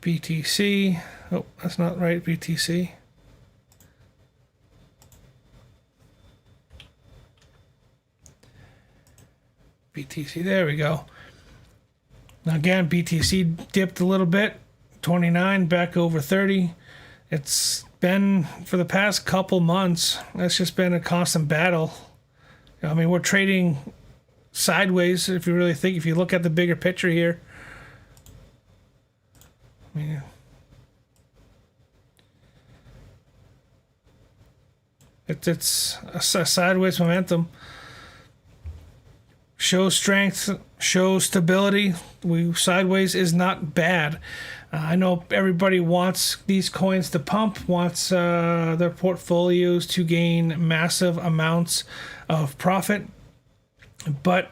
BTC. Oh, that's not right. BTC. BTC. There we go. Now again, BTC dipped a little bit. 29 back over 30. It's been for the past couple months. It's just been a constant battle. I mean, we're trading sideways. If you really think, if you look at the bigger picture here. I mean, it's a sideways momentum. Shows strength, shows stability. Sideways is not bad. I know everybody wants these coins to pump, wants their portfolios to gain massive amounts of profit. But,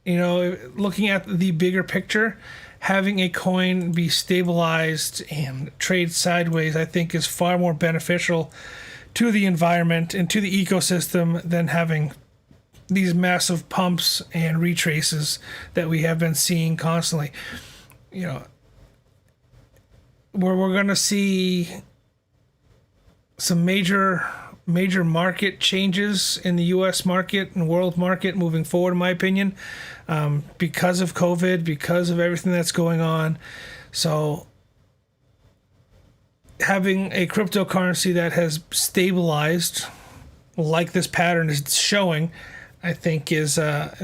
looking at the bigger picture, having a coin be stabilized and trade sideways, I think, is far more beneficial to the environment and to the ecosystem than having these massive pumps and retraces that we have been seeing constantly. Where we're going to see some major market changes in the U.S. market and world market moving forward, in my opinion, because of COVID, because of everything that's going on. So having a cryptocurrency that has stabilized, like this pattern is showing, I think is a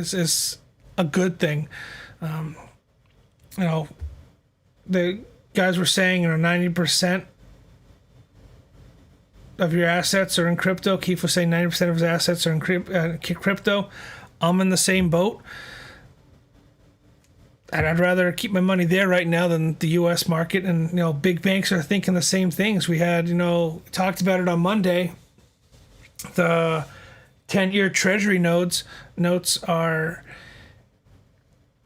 good thing. The guys were saying 90% of your assets are in crypto. Keith was saying 90% of his assets are in crypto. I'm in the same boat. And I'd rather keep my money there right now than the U.S. market. And, big banks are thinking the same things. We had, talked about it on Monday. The 10-year Treasury notes are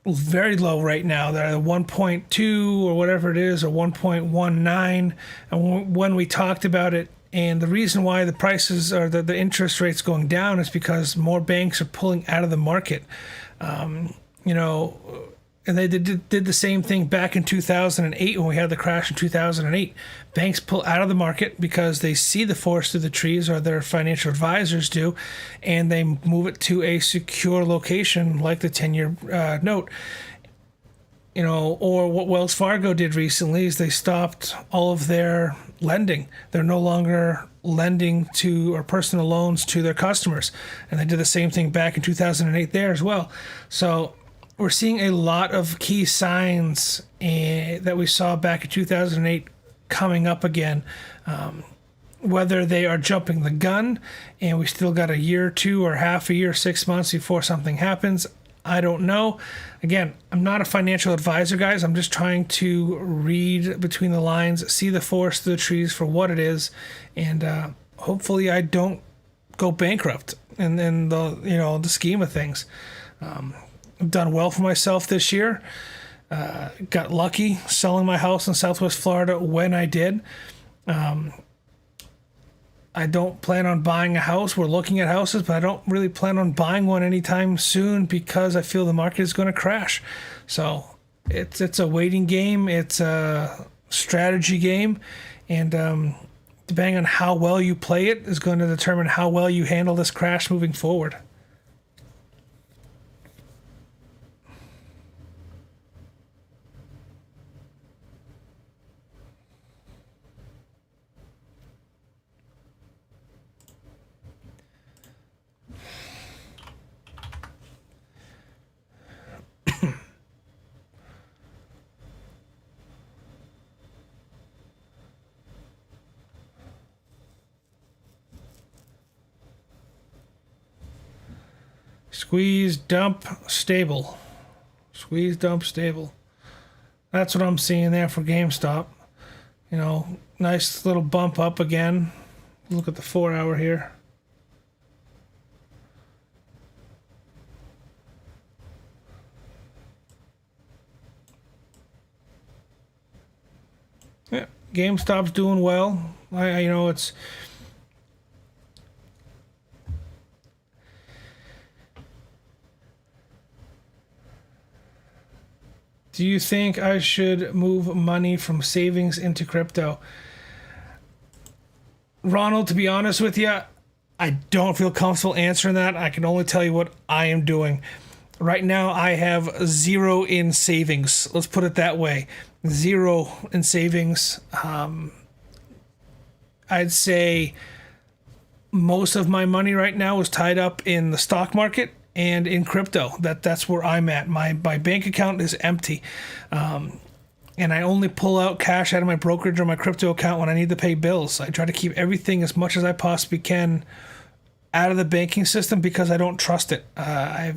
very low right now. They're 1.2 or whatever it is, or 1.19. And when we talked about it, and the reason why the prices or the interest rates going down is because more banks are pulling out of the market. And they did the same thing back in 2008 when we had the crash in 2008. Banks pull out of the market because they see the forest through the trees, or their financial advisors do, and they move it to a secure location like the 10-year note. Or what Wells Fargo did recently is they stopped all of their lending. They're no longer lending to or personal loans to their customers. And they did the same thing back in 2008 there as well. So we're seeing a lot of key signs that we saw back in 2008 coming up again. Whether they are jumping the gun and we still got a year or two or half a year, 6 months before something happens, I don't know. Again, I'm not a financial advisor, guys. I'm just trying to read between the lines, see the forest through the trees for what it is, and hopefully I don't go bankrupt in the scheme of things. I've done well for myself this year. Got lucky selling my house in Southwest Florida when I did. I don't plan on buying a house. We're looking at houses, but I don't really plan on buying one anytime soon because I feel the market is going to crash. So it's a waiting game. It's a strategy game. And depending on how well you play it is going to determine how well you handle this crash moving forward. Squeeze, dump, stable. Squeeze, dump, stable. That's what I'm seeing there for GameStop. Nice little bump up again. Look at the 4 hour here. Yeah, GameStop's doing well. It's... Do you think I should move money from savings into crypto? Ronald, to be honest with you, I don't feel comfortable answering that. I can only tell you what I am doing. Right now, I have zero in savings. Let's put it that way. Zero in savings. I'd say most of my money right now is tied up in the stock market and in crypto. That's where I'm at. My bank account is empty. And I only pull out cash out of my brokerage or my crypto account when I need to pay bills. I try to keep everything as much as I possibly can out of the banking system because I don't trust it. I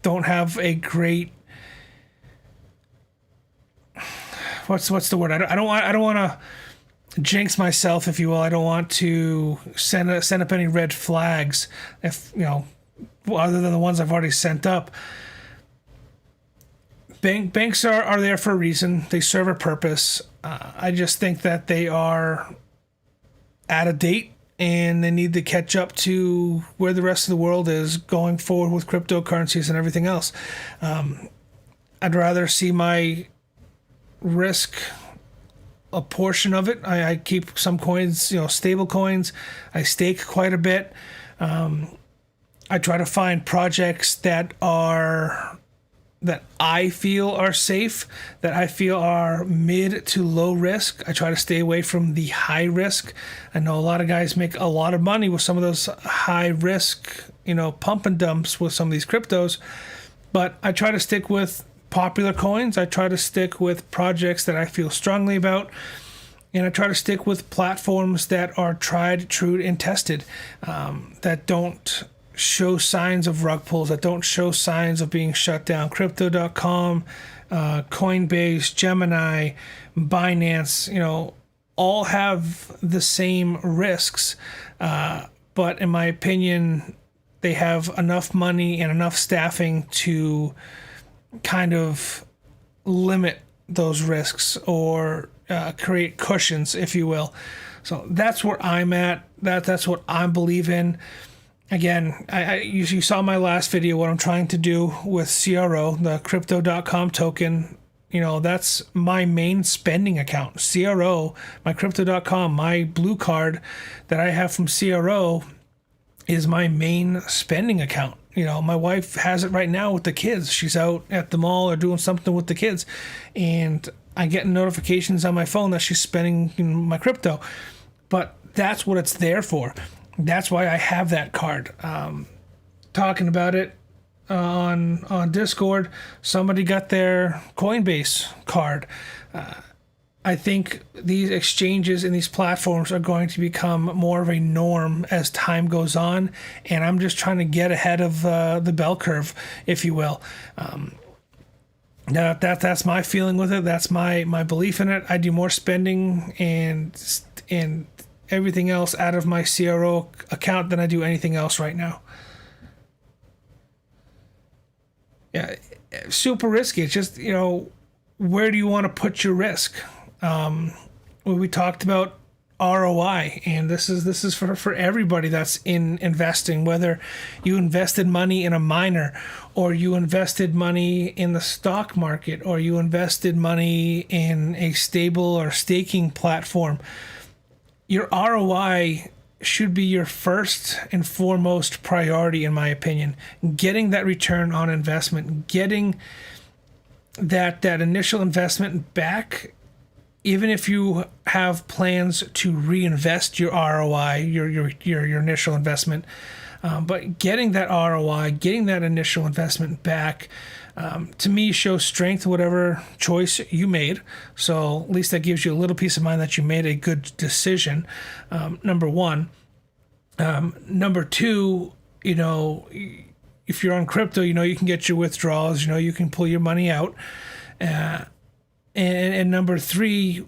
don't have a great... What's the word? I don't want to jinx myself, if you will. I don't want to send up any red flags if other than the ones I've already sent up. Banks are there for a reason. They serve a purpose. I just think that they are out of date and they need to catch up to where the rest of the world is going forward with cryptocurrencies and everything else. I'd rather see my risk, a portion of it. I keep some coins, stable coins. I stake quite a bit. I try to find projects that I feel are safe, that I feel are mid to low risk. I try to stay away from the high risk. I know a lot of guys make a lot of money with some of those high risk, pump and dumps with some of these cryptos, but I try to stick with popular coins. I try to stick with projects that I feel strongly about. And I try to stick with platforms that are tried, true, and tested, that don't show signs of rug pulls, that don't show signs of being shut down. Crypto.com, Coinbase, Gemini, Binance, all have the same risks. But in my opinion, they have enough money and enough staffing to kind of limit those risks or create cushions, if you will. So that's where I'm at. That's what I believe in. Again, you saw my last video, what I'm trying to do with CRO, the crypto.com token. That's my main spending account. CRO, my crypto.com, my blue card that I have from CRO is my main spending account. My wife has it right now with the kids. She's out at the mall or doing something with the kids, and I get notifications on my phone that she's spending my crypto. But that's what it's there for. That's why I have that card. Talking about it on Discord, somebody got their Coinbase card. I think these exchanges and these platforms are going to become more of a norm as time goes on, and I'm just trying to get ahead of the bell curve, if you will. That's my feeling with it. That's my belief in it. I do more spending and everything else out of my CRO account than I do anything else right now. Yeah, super risky. It's just, where do you want to put your risk? We talked about ROI, and this is for everybody that's in investing, whether you invested money in a miner, or you invested money in the stock market, or you invested money in a stable or staking platform. Your ROI should be your first and foremost priority, in my opinion. Getting that return on investment, getting that initial investment back, even if you have plans to reinvest your ROI, your initial investment, but getting that ROI, getting that initial investment back, to me shows strength, whatever choice you made. So at least that gives you a little peace of mind that you made a good decision. Number one. Number two, if you're on crypto, you can get your withdrawals, you can pull your money out. And number three,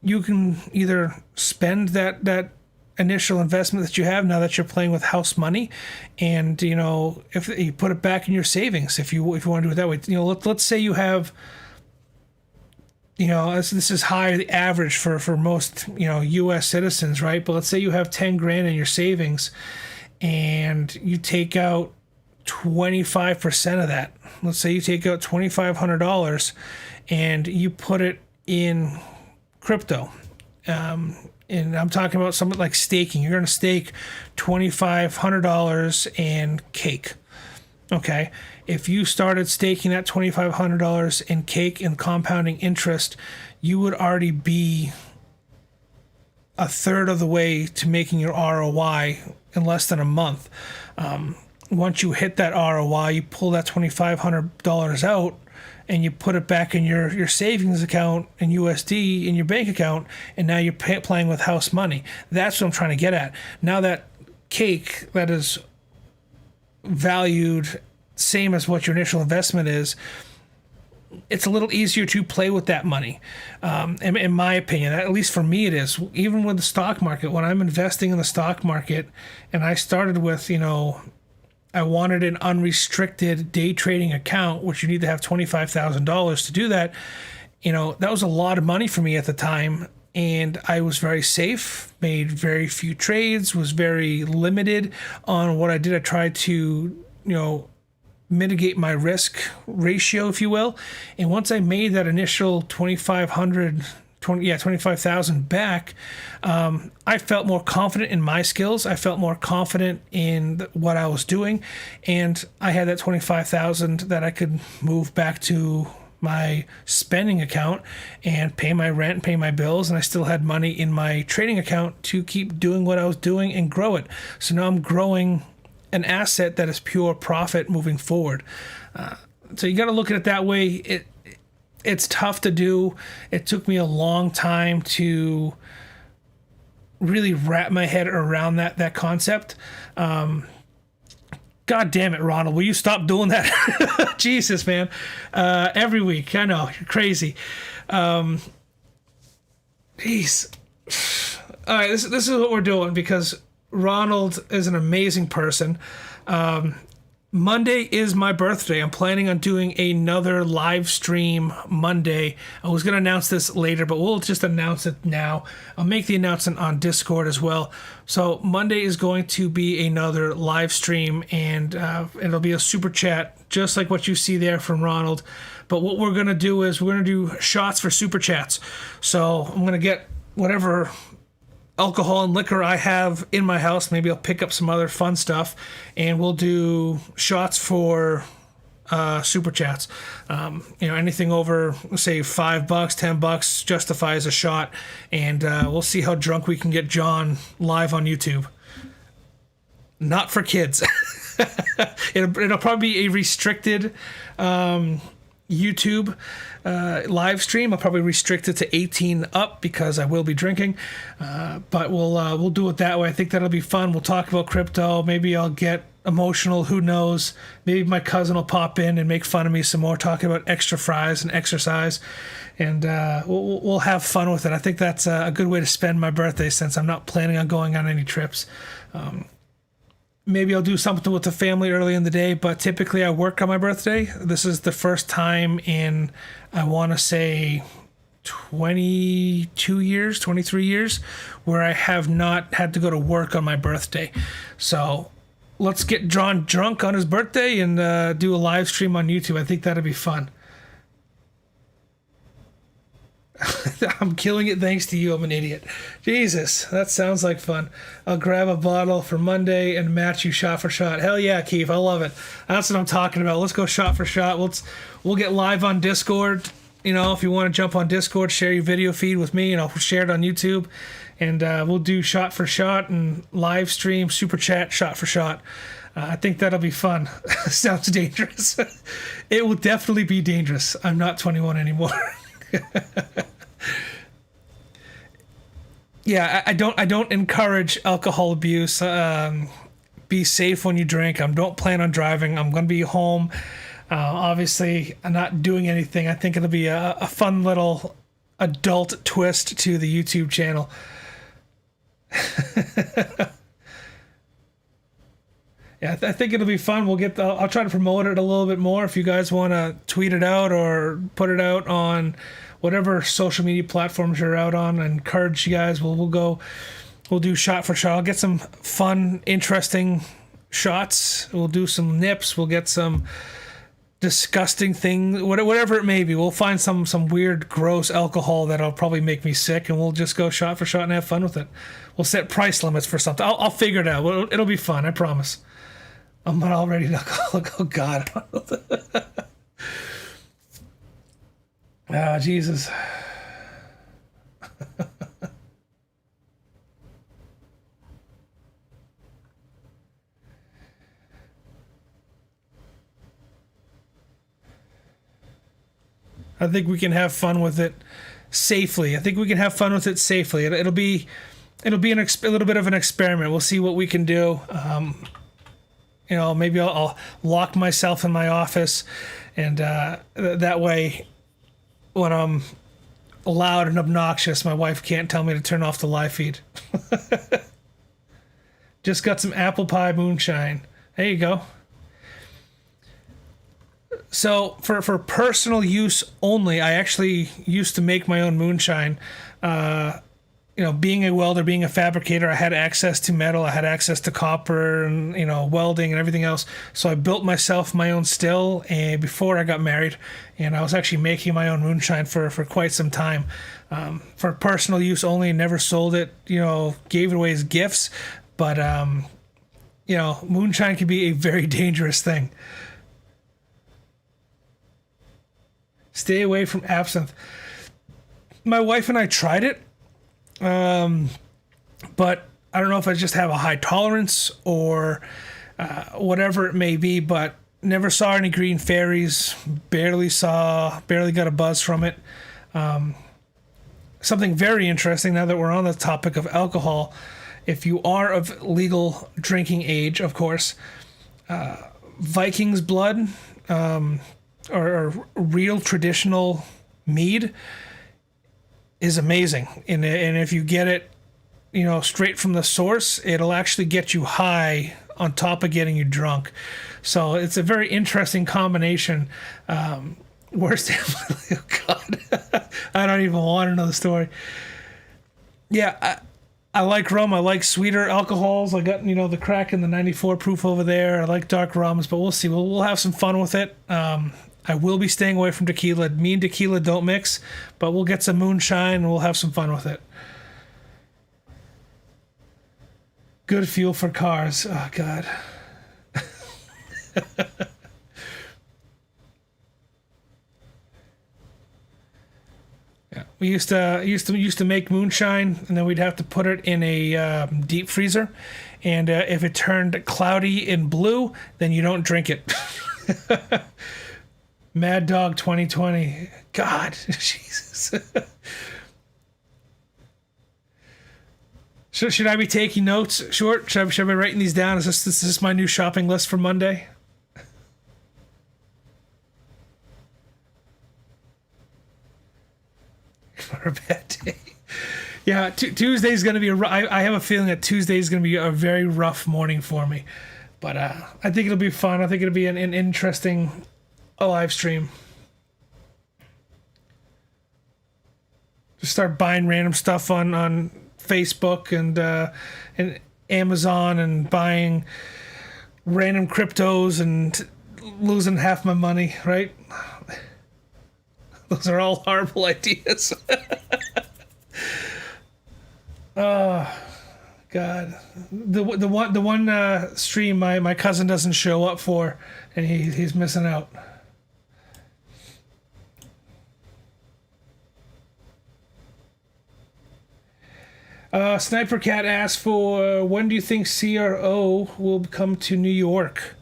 you can either spend that initial investment that you have now that you're playing with house money, and if you put it back in your savings, if you want to do it that way. Let's say you have, this is higher the average for most U.S. citizens, right? But let's say you have 10 grand in your savings, and you take out 25% of that. Let's say you take out $2,500 and you put it in crypto. And I'm talking about something like staking. You're going to stake $2,500 in cake. Okay. If you started staking that $2,500 in cake and compounding interest, you would already be a third of the way to making your ROI in less than a month. Once you hit that ROI, you pull that $2,500 out and you put it back in your savings account in USD in your bank account, and now you're playing with house money. That's what I'm trying to get at. Now that cake that is valued same as what your initial investment is, it's a little easier to play with that money. In my opinion, at least for me it is. Even with the stock market, when I'm investing in the stock market, and I started with, I wanted an unrestricted day trading account, which you need to have $25,000 to do that. That was a lot of money for me at the time, and I was very safe, made very few trades, was very limited on what I did. I tried to, mitigate my risk ratio, if you will. And once I made that initial $25,000 back, I felt more confident in my skills. I felt more confident in what I was doing, and I had that $25,000 that I could move back to my spending account and pay my rent, pay my bills, and I still had money in my trading account to keep doing what I was doing and grow it. So now I'm growing an asset that is pure profit moving forward. So you got to look at it that way. it's tough to do. It took me a long time to really wrap my head around that concept. God damn it, Ronald, will you stop doing that? Jesus, man. Every week. I know, you're crazy. Jeez. All right, this is what we're doing because Ronald is an amazing person. Monday is my birthday. I'm planning on doing another live stream Monday. I was going to announce this later, but we'll just announce it now. I'll make the announcement on Discord as well. So Monday is going to be another live stream, and it'll be a super chat, just like what you see there from Ronald. But what we're going to do is we're going to do shots for super chats. So I'm going to get whatever alcohol and liquor I have in my house. Maybe I'll pick up some other fun stuff, and we'll do shots for super chats. Anything over, say, $5, $10 justifies a shot, and we'll see how drunk we can get John live on YouTube. Not for kids. It'll probably be a restricted YouTube live stream. I'll probably restrict it to 18 up because I will be drinking, but we'll do it that way. I think that'll be fun. We'll talk about crypto. Maybe I'll get emotional, who knows. Maybe my cousin will pop in and make fun of me some more, talking about extra fries and exercise, and we'll have fun with it. I think that's a good way to spend my birthday, since I'm not planning on going on any trips. Maybe I'll do something with the family early in the day, but typically I work on my birthday. This is the first time in, I want to say, 22 years, 23 years, where I have not had to go to work on my birthday. So let's get John drunk on his birthday and do a live stream on YouTube. I think that'd be fun. I'm killing it thanks to you. I'm an idiot. Jesus, that sounds like fun. I'll grab a bottle for Monday and match you shot for shot. Hell yeah, Keith. I love it. That's what I'm talking about. Let's go shot for shot. We'll get live on Discord. If you want to jump on Discord, share your video feed with me, and I'll share it on YouTube. And we'll do shot for shot and live stream, super chat, shot for shot. I think that'll be fun. Sounds dangerous. It will definitely be dangerous. I'm not 21 anymore. Yeah, I don't encourage alcohol abuse. Be safe when you drink. I don't plan on driving. I'm going to be home. Obviously, I'm not doing anything. I think it'll be a fun little adult twist to the YouTube channel. Yeah, I think it'll be fun. I'll try to promote it a little bit more. If you guys want to tweet it out or put it out on whatever social media platforms you're out on, I encourage you guys. We'll do shot for shot. I'll get some fun, interesting shots. We'll do some nips. We'll get some disgusting thing, whatever it may be. We'll find some weird, gross alcohol that'll probably make me sick, and we'll just go shot for shot and have fun with it. We'll set price limits for something. I'll figure it out. It'll be fun. I promise. I'm not already an alcoholic. Oh God. Ah, Jesus. I think we can have fun with it safely. It'll be a little bit of an experiment. We'll see what we can do. Maybe I'll lock myself in my office, and that way, when I'm loud and obnoxious, my wife can't tell me to turn off the live feed. Just got some apple pie moonshine. There you go. So for personal use only, I actually used to make my own moonshine. Being a welder, being a fabricator, I had access to metal, I had access to copper and, welding and everything else. So I built myself my own still before I got married, and I was actually making my own moonshine for quite some time. For personal use only, never sold it, gave it away as gifts. But, moonshine can be a very dangerous thing. Stay away from absinthe. My wife and I tried it. But I don't know if I just have a high tolerance or whatever it may be, but Never saw any green fairies. Barely got a buzz from it. Something very interesting now that we're on the topic of alcohol. If you are of legal drinking age, of course, Viking's blood, or real traditional mead, is amazing. And if you get it, straight from the source, it'll actually get you high on top of getting you drunk. So it's a very interesting combination. Worst, oh God, I don't even want to know the story. Yeah, I like rum. I like sweeter alcohols. I got the crack in the 94 proof over there. I like dark rums, but we'll see. We'll have some fun with it. I will be staying away from tequila. Me and tequila don't mix, but we'll get some moonshine and we'll have some fun with it. Good fuel for cars. Oh God. Yeah, we used to make moonshine, and then we'd have to put it in a deep freezer, and if it turned cloudy and blue, then you don't drink it. Mad Dog 2020. God, Jesus. Should I be taking notes, Short? Should I be writing these down? Is this my new shopping list for Monday? For a bad day. Yeah, Tuesday's going to be I have a feeling that Tuesday's going to be a very rough morning for me. But I think it'll be fun. I think it'll be an interesting live stream. Just start buying random stuff on Facebook and Amazon and buying random cryptos and losing half my money, right? Those are all horrible ideas. Oh God, the one stream my cousin doesn't show up for, and he's missing out. Sniper Cat asked for when do you think CRO will come to New York?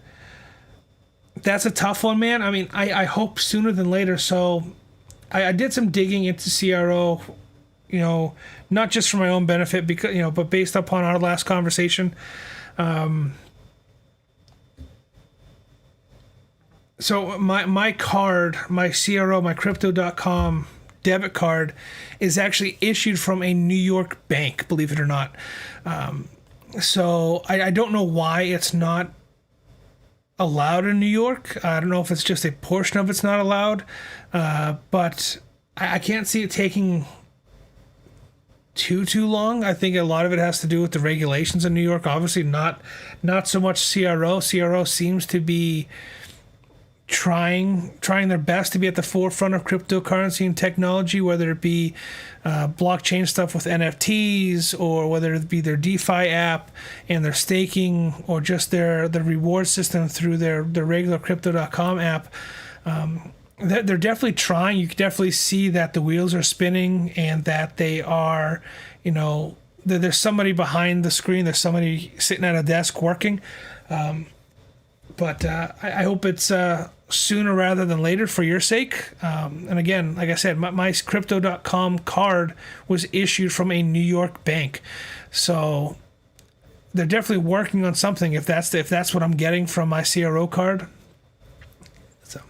That's a tough one, man. I mean, I hope sooner than later. So I did some digging into CRO, not just for my own benefit, because but based upon our last conversation. So my card, my CRO, my Crypto.com debit card is actually issued from a New York bank, believe it or not. So I don't know why it's not allowed in New York. I don't know if it's just a portion of it's not allowed, but I can't see it taking too long. I think a lot of it has to do with the regulations in New York. Obviously not so much CRO. CRO seems to be trying their best to be at the forefront of cryptocurrency and technology, whether it be blockchain stuff with NFTs, or whether it be their DeFi app and their staking, or just the reward system through their regular Crypto.com app. They're definitely trying. You can definitely see that the wheels are spinning and that they are, there's somebody behind the screen. There's somebody sitting at a desk working. But I hope it's sooner rather than later for your sake. And again, like I said, my Crypto.com card was issued from a New York bank. So they're definitely working on something if that's what I'm getting from my CRO card. So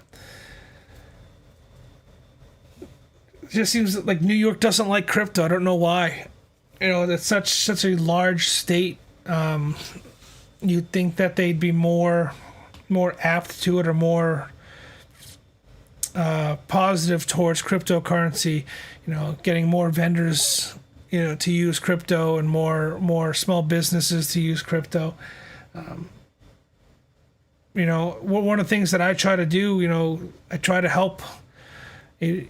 it just seems like New York doesn't like crypto. I don't know why. It's such a large state. You'd think that they'd be more apt to it, or more positive towards cryptocurrency, getting more vendors, to use crypto, and more small businesses to use crypto. One of the things that I try to do, I try to help I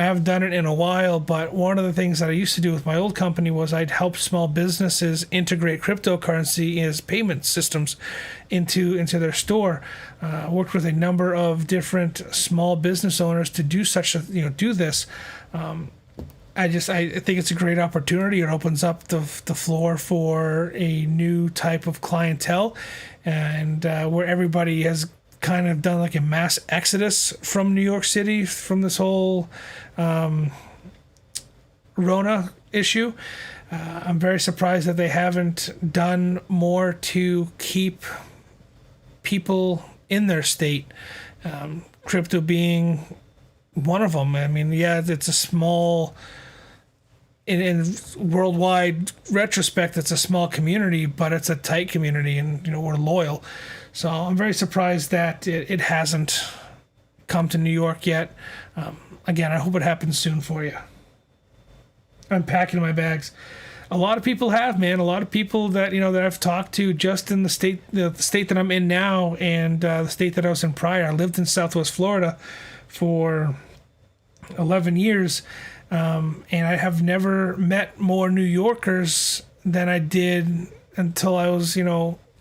haven't done it in a while, but one of the things that I used to do with my old company was I'd help small businesses integrate cryptocurrency as payment systems into their store. Worked with a number of different small business owners to do do this. I think it's a great opportunity. It opens up the floor for a new type of clientele, and where everybody has kind of done like a mass exodus from New York City from this whole Rona issue. I'm very surprised that they haven't done more to keep people in their state. Crypto being one of them. I mean, yeah, it's a small, in worldwide retrospect, it's a small community, but it's a tight community, and we're loyal. So I'm very surprised that it hasn't come to New York yet. Again, I hope it happens soon for you. I'm packing my bags. A lot of people have, man. A lot of people that that I've talked to just in the state that I'm in now, and the state that I was in prior. I lived in Southwest Florida for 11 years, and I have never met more New Yorkers than I did until I was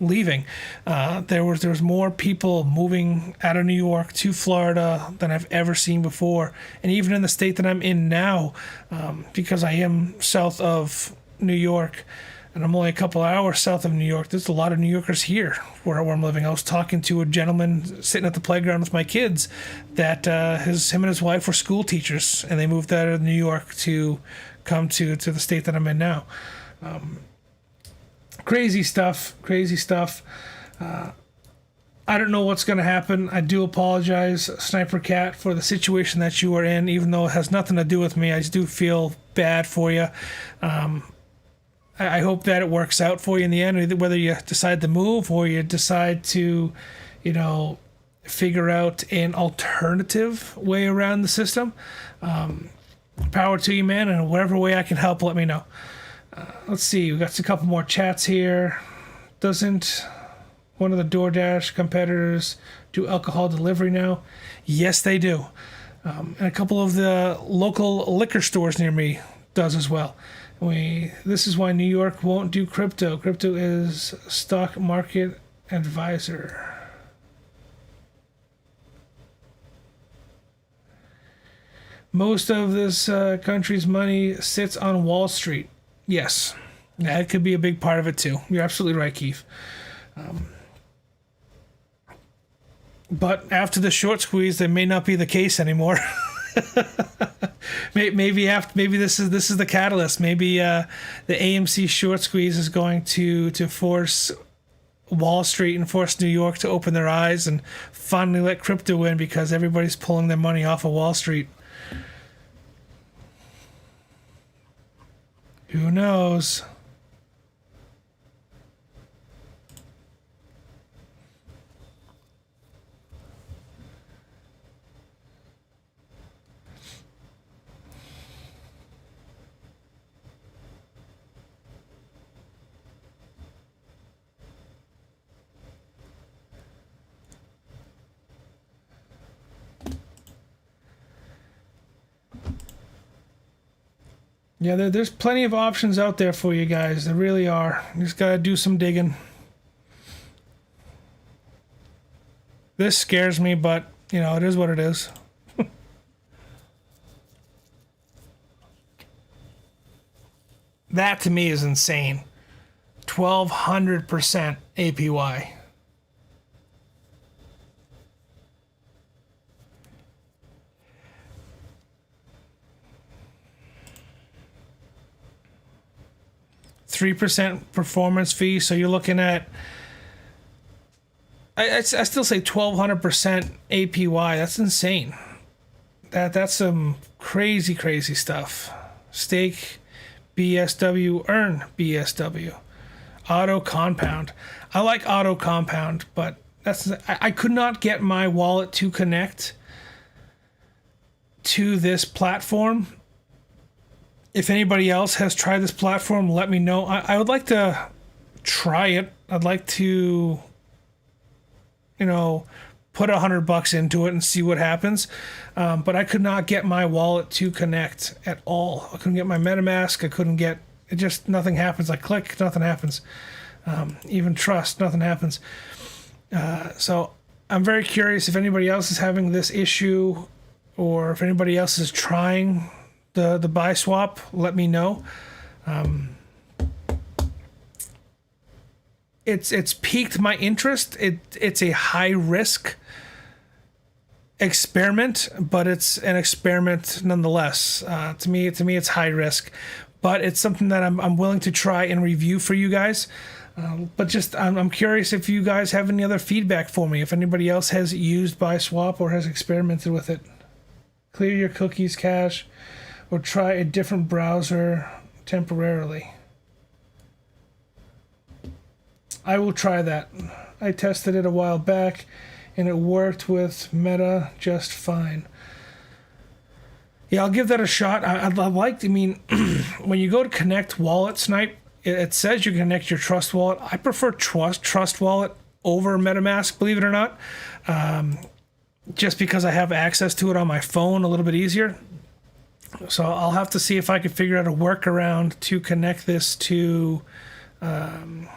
leaving. There was more people moving out of New York to Florida than I've ever seen before. And even in the state that I'm in now, because I am south of New York and I'm only a couple hours south of New York, there's a lot of New Yorkers here where I'm living. I was talking to a gentleman sitting at the playground with my kids that him and his wife were school teachers, and they moved out of New York to come to the state that I'm in now. Crazy stuff. I don't know what's going to happen. I do apologize, Sniper Cat, for the situation that you are in, even though it has nothing to do with me. I just do feel bad for you. I hope that it works out for you in the end, whether you decide to move or you decide to, figure out an alternative way around the system. Power to you, man, and whatever way I can help, let me know. Let's see, we got a couple more chats here. Doesn't one of the DoorDash competitors do alcohol delivery now? Yes, they do. And a couple of the local liquor stores near me does as well. This is why New York won't do crypto. Crypto is stock market advisor. Most of this country's money sits on Wall Street. Yes, that could be a big part of it too. You're absolutely right, Keith. But after the short squeeze, that may not be the case anymore. maybe this is the catalyst. Maybe the AMC short squeeze is going to force Wall Street and force New York to open their eyes and finally let crypto in, because everybody's pulling their money off of Wall Street. Who knows? Yeah, there's plenty of options out there for you guys. There really are. You just gotta do some digging. This scares me, but, it is what it is. That to me is insane. 1,200% APY. %3 performance fee, so you're looking at, I still say 1,200% APY. That's insane. That's some crazy stuff. Stake BSW, earn BSW. Auto compound. I like auto compound, but I could not get my wallet to connect to this platform. If anybody else has tried this platform, let me know. I would like to try it. I'd like to, put $100 into it and see what happens. But I could not get my wallet to connect at all. I couldn't get my MetaMask. I couldn't get it. Just nothing happens. I click, nothing happens. Even trust, nothing happens. So I'm very curious if anybody else is having this issue, or if anybody else is trying the buy swap. Let me know. it's piqued my interest. It's a high risk experiment, but it's an experiment nonetheless. To me, it's high risk, but it's something that I'm willing to try and review for you guys. But just I'm curious if you guys have any other feedback for me. If anybody else has used BuySwap or has experimented with it, clear your cookies cache, or try a different browser temporarily. I will try that. I tested it a while back, and it worked with Meta just fine. Yeah, I'll give that a shot. I'd like. I mean, when you go to connect wallet snipe, it says you connect your Trust wallet. I prefer Trust wallet over MetaMask, believe it or not, just because I have access to it on my phone a little bit easier. So I'll have to see if I can figure out a workaround to connect this to my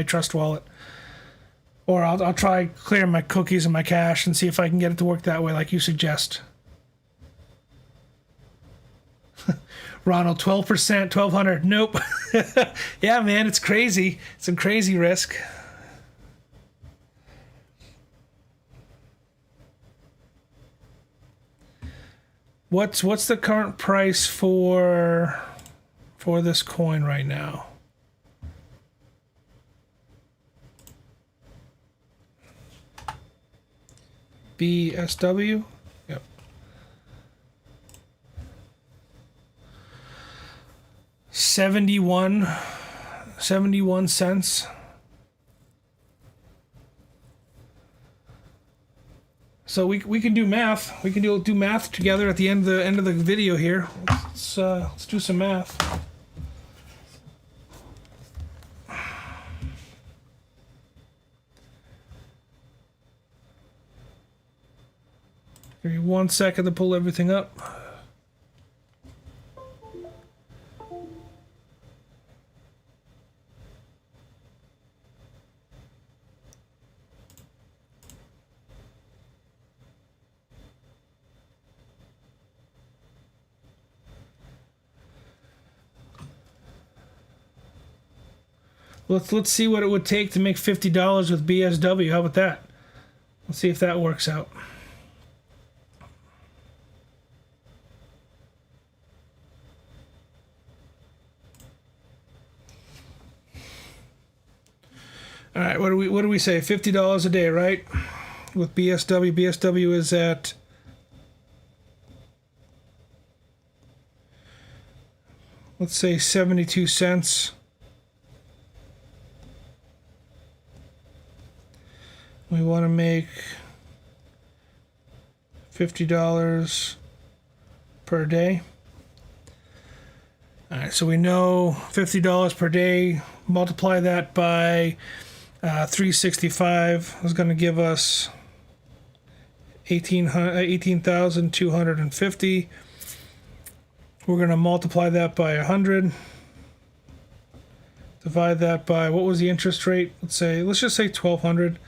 Trust wallet, or I'll try clearing my cookies and my cache and see if I can get it to work that way, like you suggest. Ronald, 12%, 1,200. Nope. Yeah, man, it's crazy. Some crazy risk. What's the current price for this coin right now? BSW? Yep. 71 cents. So we can do math. We can do math together at the end of the video here. Let's do some math. Give me 1 second to pull everything up. Let's see what it would take to make $50 with BSW. How about that? Let's see if that works out. All right, what do we say? $50 a day, right? With BSW. BSW is at let's say 72 cents. We want to make $50 per day. All right, so we know $50 per day. Multiply that by 365 is going to give us 18,250. We're going to multiply that by 100. Divide that by, what was the interest rate? Let's just say 1,200.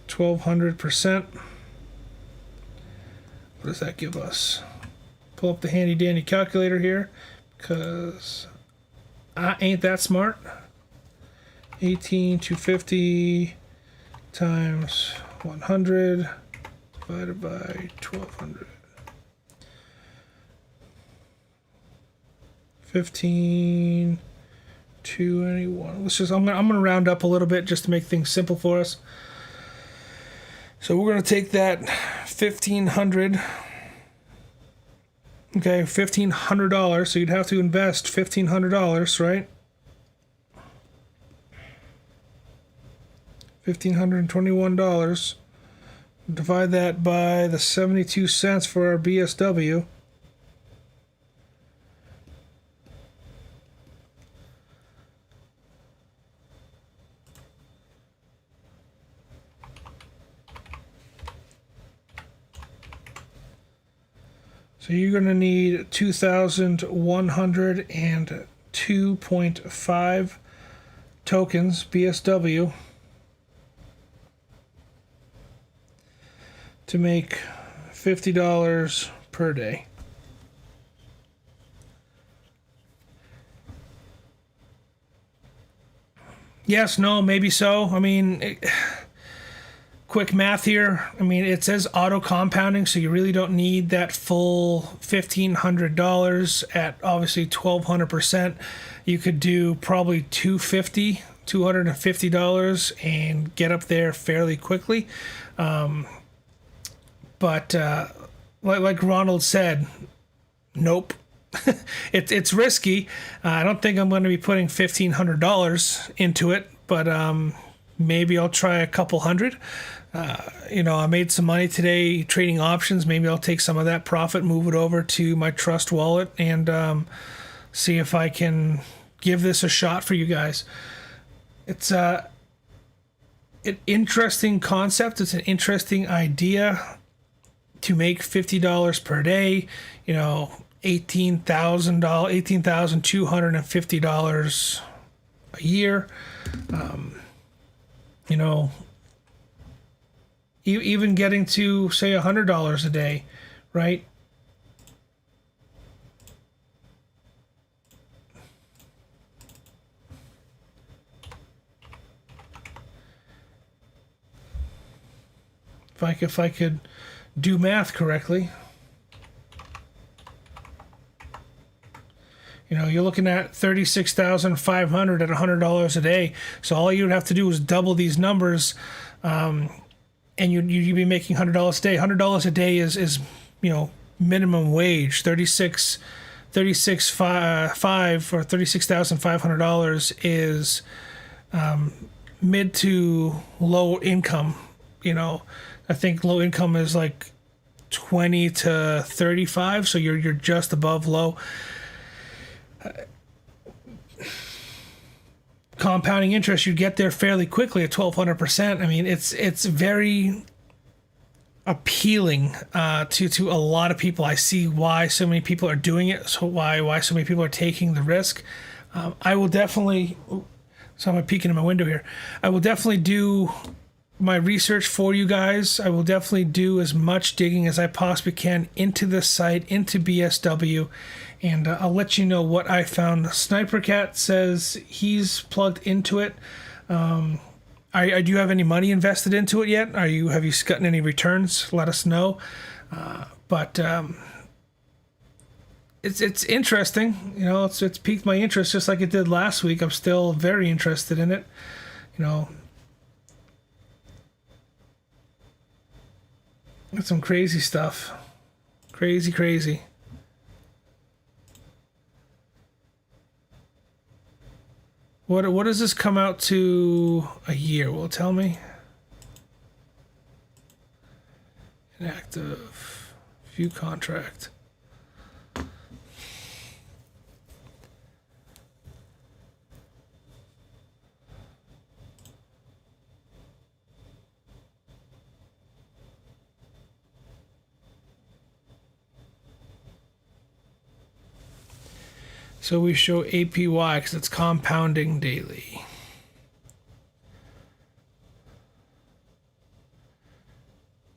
1,200%. What does that give us? Pull up the handy dandy calculator here, because I ain't that smart. 18,250 times 100 divided by 1,200. 15,281. I'm gonna round up a little bit just to make things simple for us. So we're going to take that 1,500. Okay, $1,500. So you'd have to invest $1,500, right? $1,521. Divide that by the 72 cents for our BSW. So you're going to need 2,102.5 tokens, BSW, to make $50 per day. Yes, no, maybe so. I mean, quick math here. I mean, it says auto compounding, so you really don't need that full $1,500 at obviously 1,200%. You could do probably $250 and get up there fairly quickly. But like Ronald said, nope. It's risky. I don't think I'm going to be putting $1,500 into it, but maybe I'll try a couple hundred. I made some money today trading options. Maybe I'll take some of that profit, move it over to my Trust wallet, and see if I can give this a shot for you guys. It's an interesting concept. It's an interesting idea to make $50 per day. $18,250 a year. Even getting to say $100 a day, right? If I could do math correctly. You're looking at $36,500 at $100 a day. So all you'd have to do is double these numbers, and you'd be making $100 a day. $100 a day is minimum wage. $36,500 or $36,500 is mid to low income. I think low income is like 20 to 35, so you're just above low. Compounding interest, you get there fairly quickly at 1,200%. I mean, it's very appealing to a lot of people. I see why so many people are doing it. So why so many people are taking the risk. I will definitely. So I'm peeking in my window here. I will definitely do my research for you guys. I will definitely do as much digging as I possibly can into this site, into BSW, and I'll let you know what I found. Sniper Cat says he's plugged into it. Do you have any money invested into it yet? Have you gotten any returns? Let us know. But it's interesting. It's piqued my interest just like it did last week. I'm still very interested in it. It's some crazy stuff. Crazy. What does this come out to a year? Will it tell me? Inactive. View contract. So we show APY because it's compounding daily.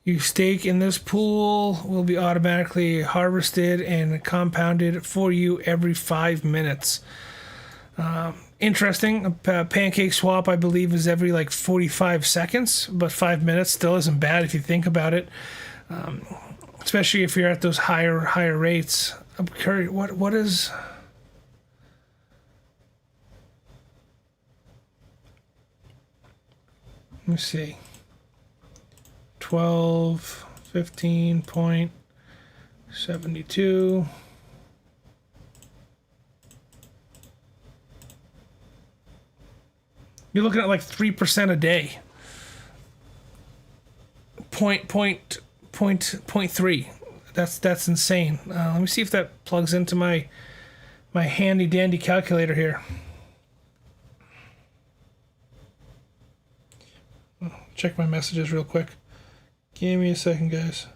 You stake in this pool will be automatically harvested and compounded for you every 5 minutes. Interesting. A pancake swap, I believe, is every like 45 seconds, but 5 minutes still isn't bad if you think about it. Especially if you're at those higher rates. I'm curious, what is... Let me see. 12, 15.72. You're looking at like 3% a day. Point 3. That's insane. Let me see if that plugs into my handy dandy calculator here. Check my messages real quick. Give me a second, guys.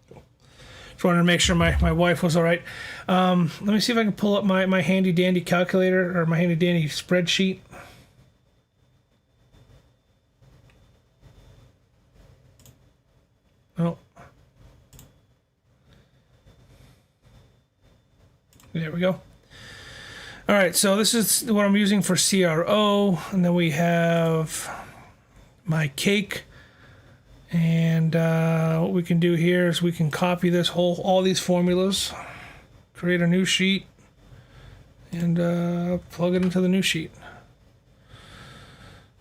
Cool. Just wanted to make sure my wife was all right. Let me see if I can pull up my handy dandy calculator or my handy dandy spreadsheet. Oh. There we go. All right, so this is what I'm using for CRO, and then we have my cake. And what we can do here is we can copy all these formulas, create a new sheet, and plug it into the new sheet.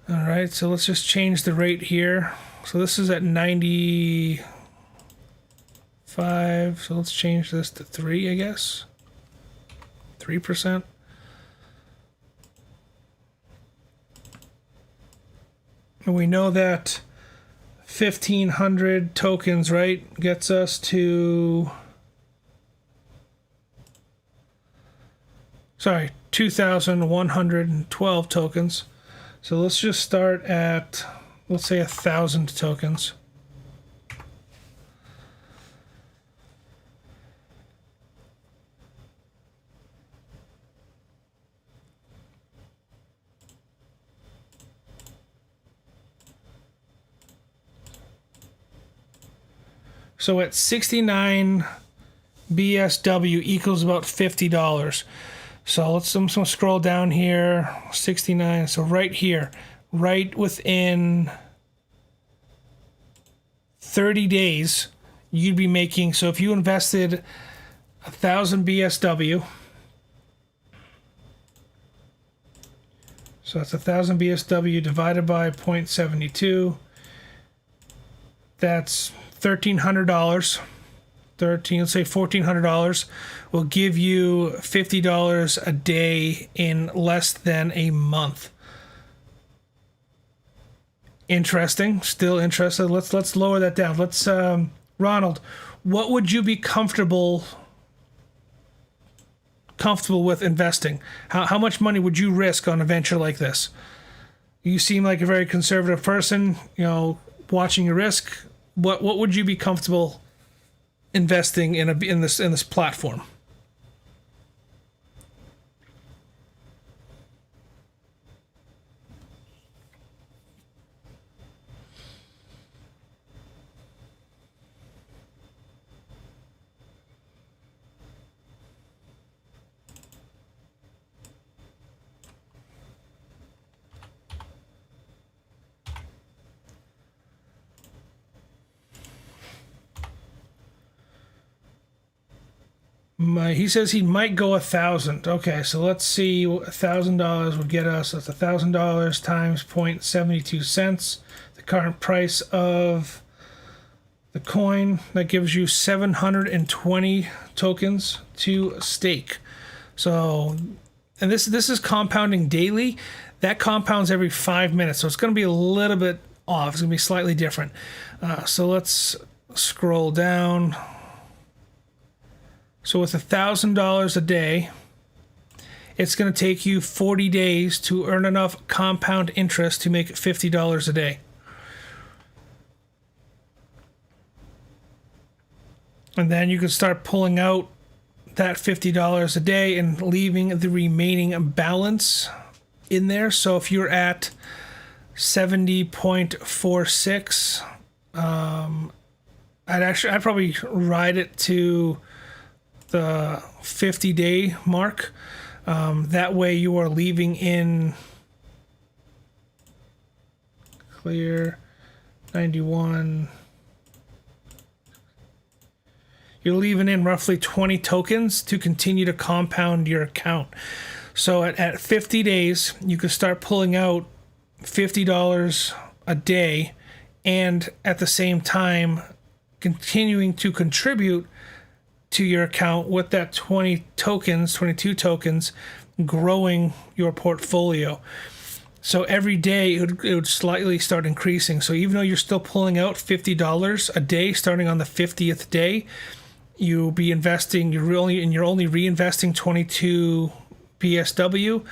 All right, so let's just change the rate here. So this is at 95, so let's change this to 3, I guess. 3%. And we know that 1,500 tokens, right, gets us to... Sorry, 2,112 tokens. So let's just start at, let's say, 1,000 tokens. So at 69 BSW equals about $50. So I'm just gonna scroll down here, 69. So right here, right within 30 days, you'd be making, so if you invested 1,000 BSW, so that's 1,000 BSW divided by 0.72, that's $1,300. Let's say $1,400 will give you $50 a day in less than a month. Interesting. Still interested. Let's lower that down. Let's Ronald, what would you be comfortable with investing? How much money would you risk on a venture like this? You seem like a very conservative person, watching your risk. What would you be comfortable investing in this platform? He says he might go 1,000. Okay, so let's see what $1,000 would get us. That's $1,000 times 0.72 cents. The current price of the coin, that gives you 720 tokens to stake. So, and this is compounding daily. That compounds every 5 minutes, so it's going to be a little bit off. It's going to be slightly different. So let's scroll down. So with $1,000 a day, it's going to take you 40 days to earn enough compound interest to make $50 a day. And then you can start pulling out that $50 a day and leaving the remaining balance in there. So if you're at 70.46, I'd probably ride it to the 50-day mark. That way you are leaving in clear 91. You're leaving in roughly 20 tokens to continue to compound your account. So at 50 days, you can start pulling out $50 a day, and at the same time continuing to contribute to your account with that 22 tokens, growing your portfolio. So every day it would slightly start increasing. So even though you're still pulling out $50 a day starting on the 50th day, you'll be investing, you're only reinvesting 22 BSW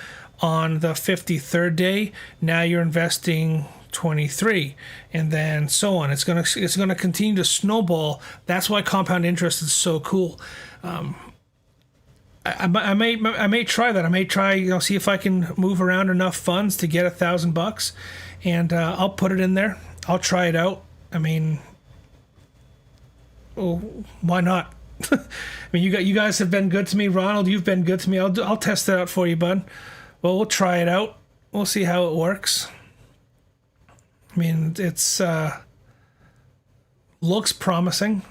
on the 53rd day. Now you're investing 23, and then so on. It's gonna continue to snowball. That's why compound interest is so cool. I may try that. I may try, see if I can move around enough funds to get $1,000, and I'll put it in there. I'll try it out. I mean, why not? I mean, you guys have been good to me. Ronald, you've been good to me. I'll test it out for you, bud. Well, we'll try it out. We'll see how it works. I mean, it's looks promising.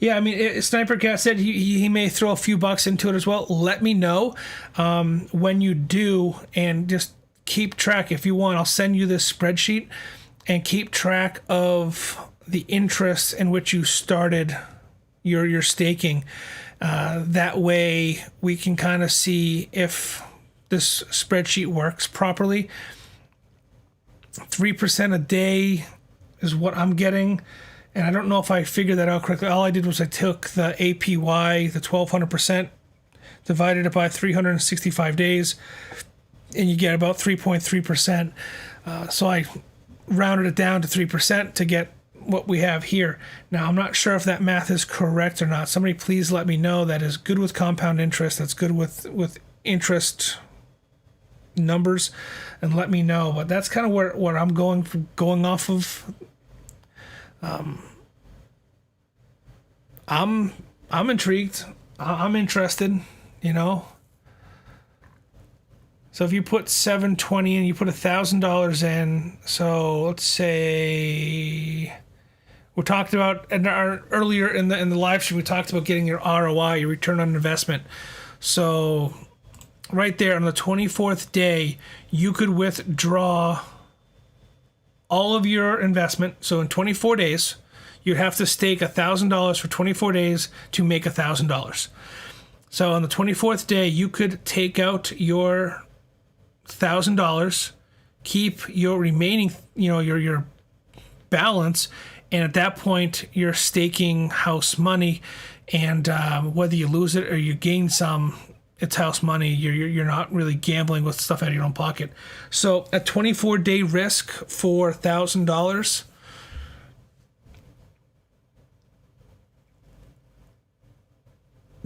Yeah, I mean, Sniper Cat said he may throw a few bucks into it as well. Let me know when you do, and just keep track if you want. I'll send you this spreadsheet and keep track of the interest in which you started your staking. That way we can kind of see if this spreadsheet works properly. 3% a day is what I'm getting. And I don't know if I figured that out correctly. All I did was I took the APY, the 1,200%, divided it by 365 days, and you get about 3.3%. So I rounded it down to 3% to get what we have here. Now, I'm not sure if that math is correct or not. Somebody please let me know. That is good with compound interest. That's good with interest numbers, and let me know. But that's kind of where I'm going off of. I'm intrigued. I'm interested, you know. So if you put $720 in, you put $1,000 in. So let's say we talked about earlier in the live stream. We talked about getting your ROI, your return on investment. So right there on the 24th day, you could withdraw all of your investment. So in 24 days, you'd have to stake $1,000 for 24 days to make $1,000. So on the 24th day, you could take out your $1,000, keep your remaining, your balance, and at that point, you're staking house money, and whether you lose it or you gain some, it's house money. You're not really gambling with stuff out of your own pocket. So a 24-day risk for $1,000.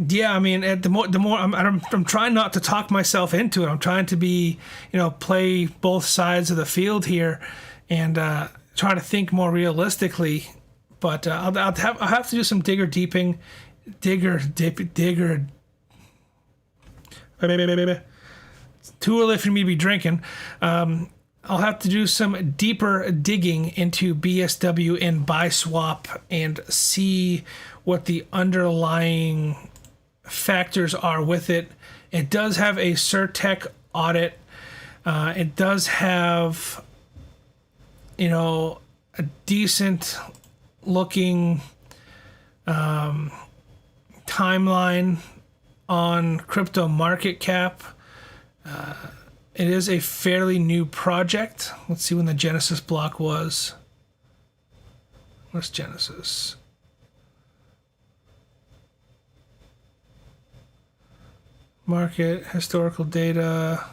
Yeah, I mean, the more I'm trying not to talk myself into it. I'm trying to be, play both sides of the field here, and try to think more realistically. But I'll have to do some digger deeping. It's too early for me to be drinking. I'll have to do some deeper digging into BSW and buy swap and see what the underlying factors are with it. It does have a Surtech audit. It does have, a decent looking timeline on crypto market cap. It is a fairly new project. Let's see when the Genesis block was. Where's Genesis? Market, historical data,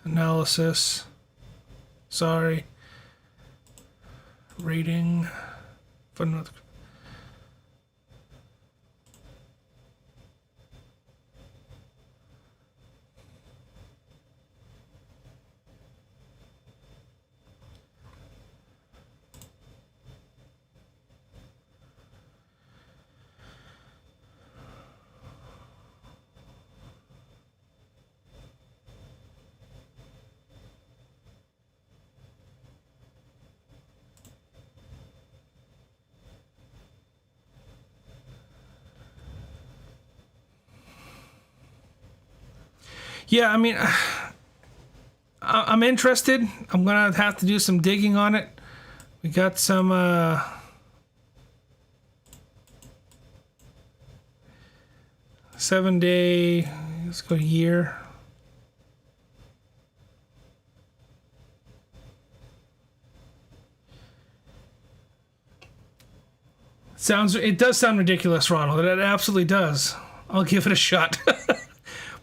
analysis, sorry, rating, fundamental. Yeah, I mean, I'm interested. I'm going to have to do some digging on it. We got some 7-day, let's go year. It does sound ridiculous, Ronald. It absolutely does. I'll give it a shot.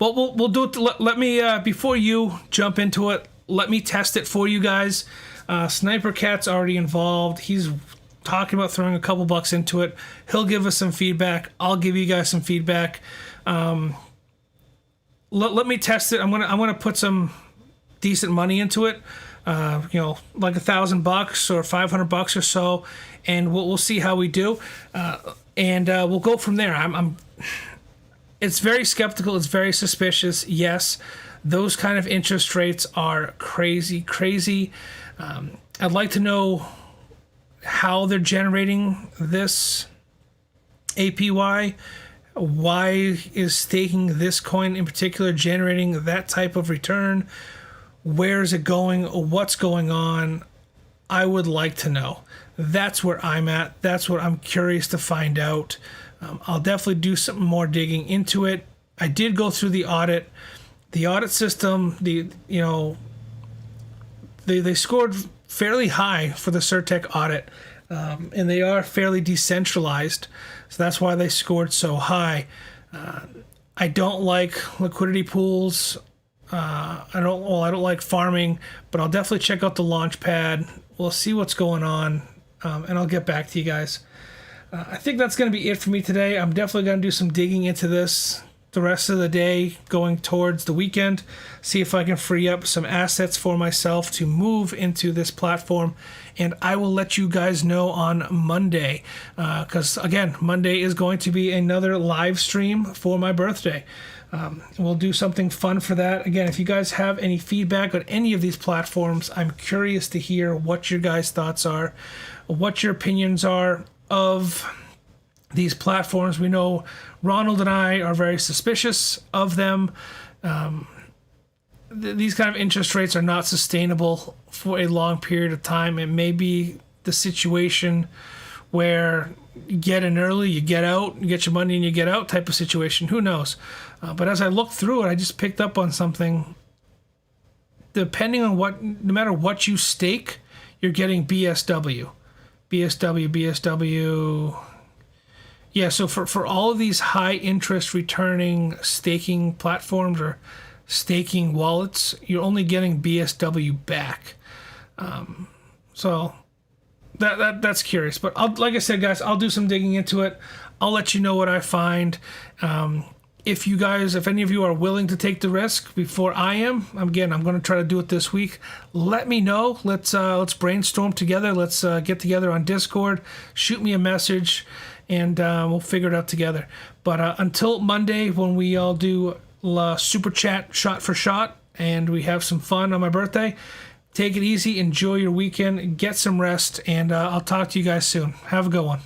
Well, we'll do it. Let me, before you jump into it, let me test it for you guys. Sniper Cat's already involved. He's talking about throwing a couple bucks into it. He'll give us some feedback. I'll give you guys some feedback. Let me test it. I'm gonna put some decent money into it. Like $1,000 or $500 or so, and we'll see how we do, and we'll go from there. It's very skeptical. It's very suspicious. Yes, those kind of interest rates are crazy. I'd like to know how they're generating this APY. Why is staking this coin in particular generating that type of return? Where is it going? What's going on? I would like to know. That's where I'm at. That's what I'm curious to find out. I'll definitely do some more digging into it. I did go through the audit. The audit system, they scored fairly high for the Certec audit, and they are fairly decentralized, so that's why they scored so high. I don't like liquidity pools. I don't like farming, but I'll definitely check out the launch pad. We'll see what's going on, and I'll get back to you guys. I think that's going to be it for me today. I'm definitely going to do some digging into this the rest of the day going towards the weekend, see if I can free up some assets for myself to move into this platform, and I will let you guys know on Monday, because again, Monday is going to be another live stream for my birthday. We'll do something fun for that. Again, if you guys have any feedback on any of these platforms, I'm curious to hear what your guys' thoughts are, what your opinions are of these platforms. We know Ronald and I are very suspicious of them. These kind of interest rates are not sustainable for a long period of time. It may be the situation where you get in early, you get out, you get your money and you get out type of situation. Who knows? But as I looked through it, I just picked up on something. Depending on no matter what you stake, you're getting BSW. Yeah, so for all of these high interest returning staking platforms or staking wallets, you're only getting BSW back. So that's curious. But like I said, guys, I'll do some digging into it. I'll let you know what I find. If any of you are willing to take the risk before I am, again, I'm going to try to do it this week. Let me know. Let's brainstorm together. Let's get together on Discord. Shoot me a message, and we'll figure it out together. But until Monday, when we all do super chat shot for shot, and we have some fun on my birthday, take it easy. Enjoy your weekend. Get some rest, and I'll talk to you guys soon. Have a good one.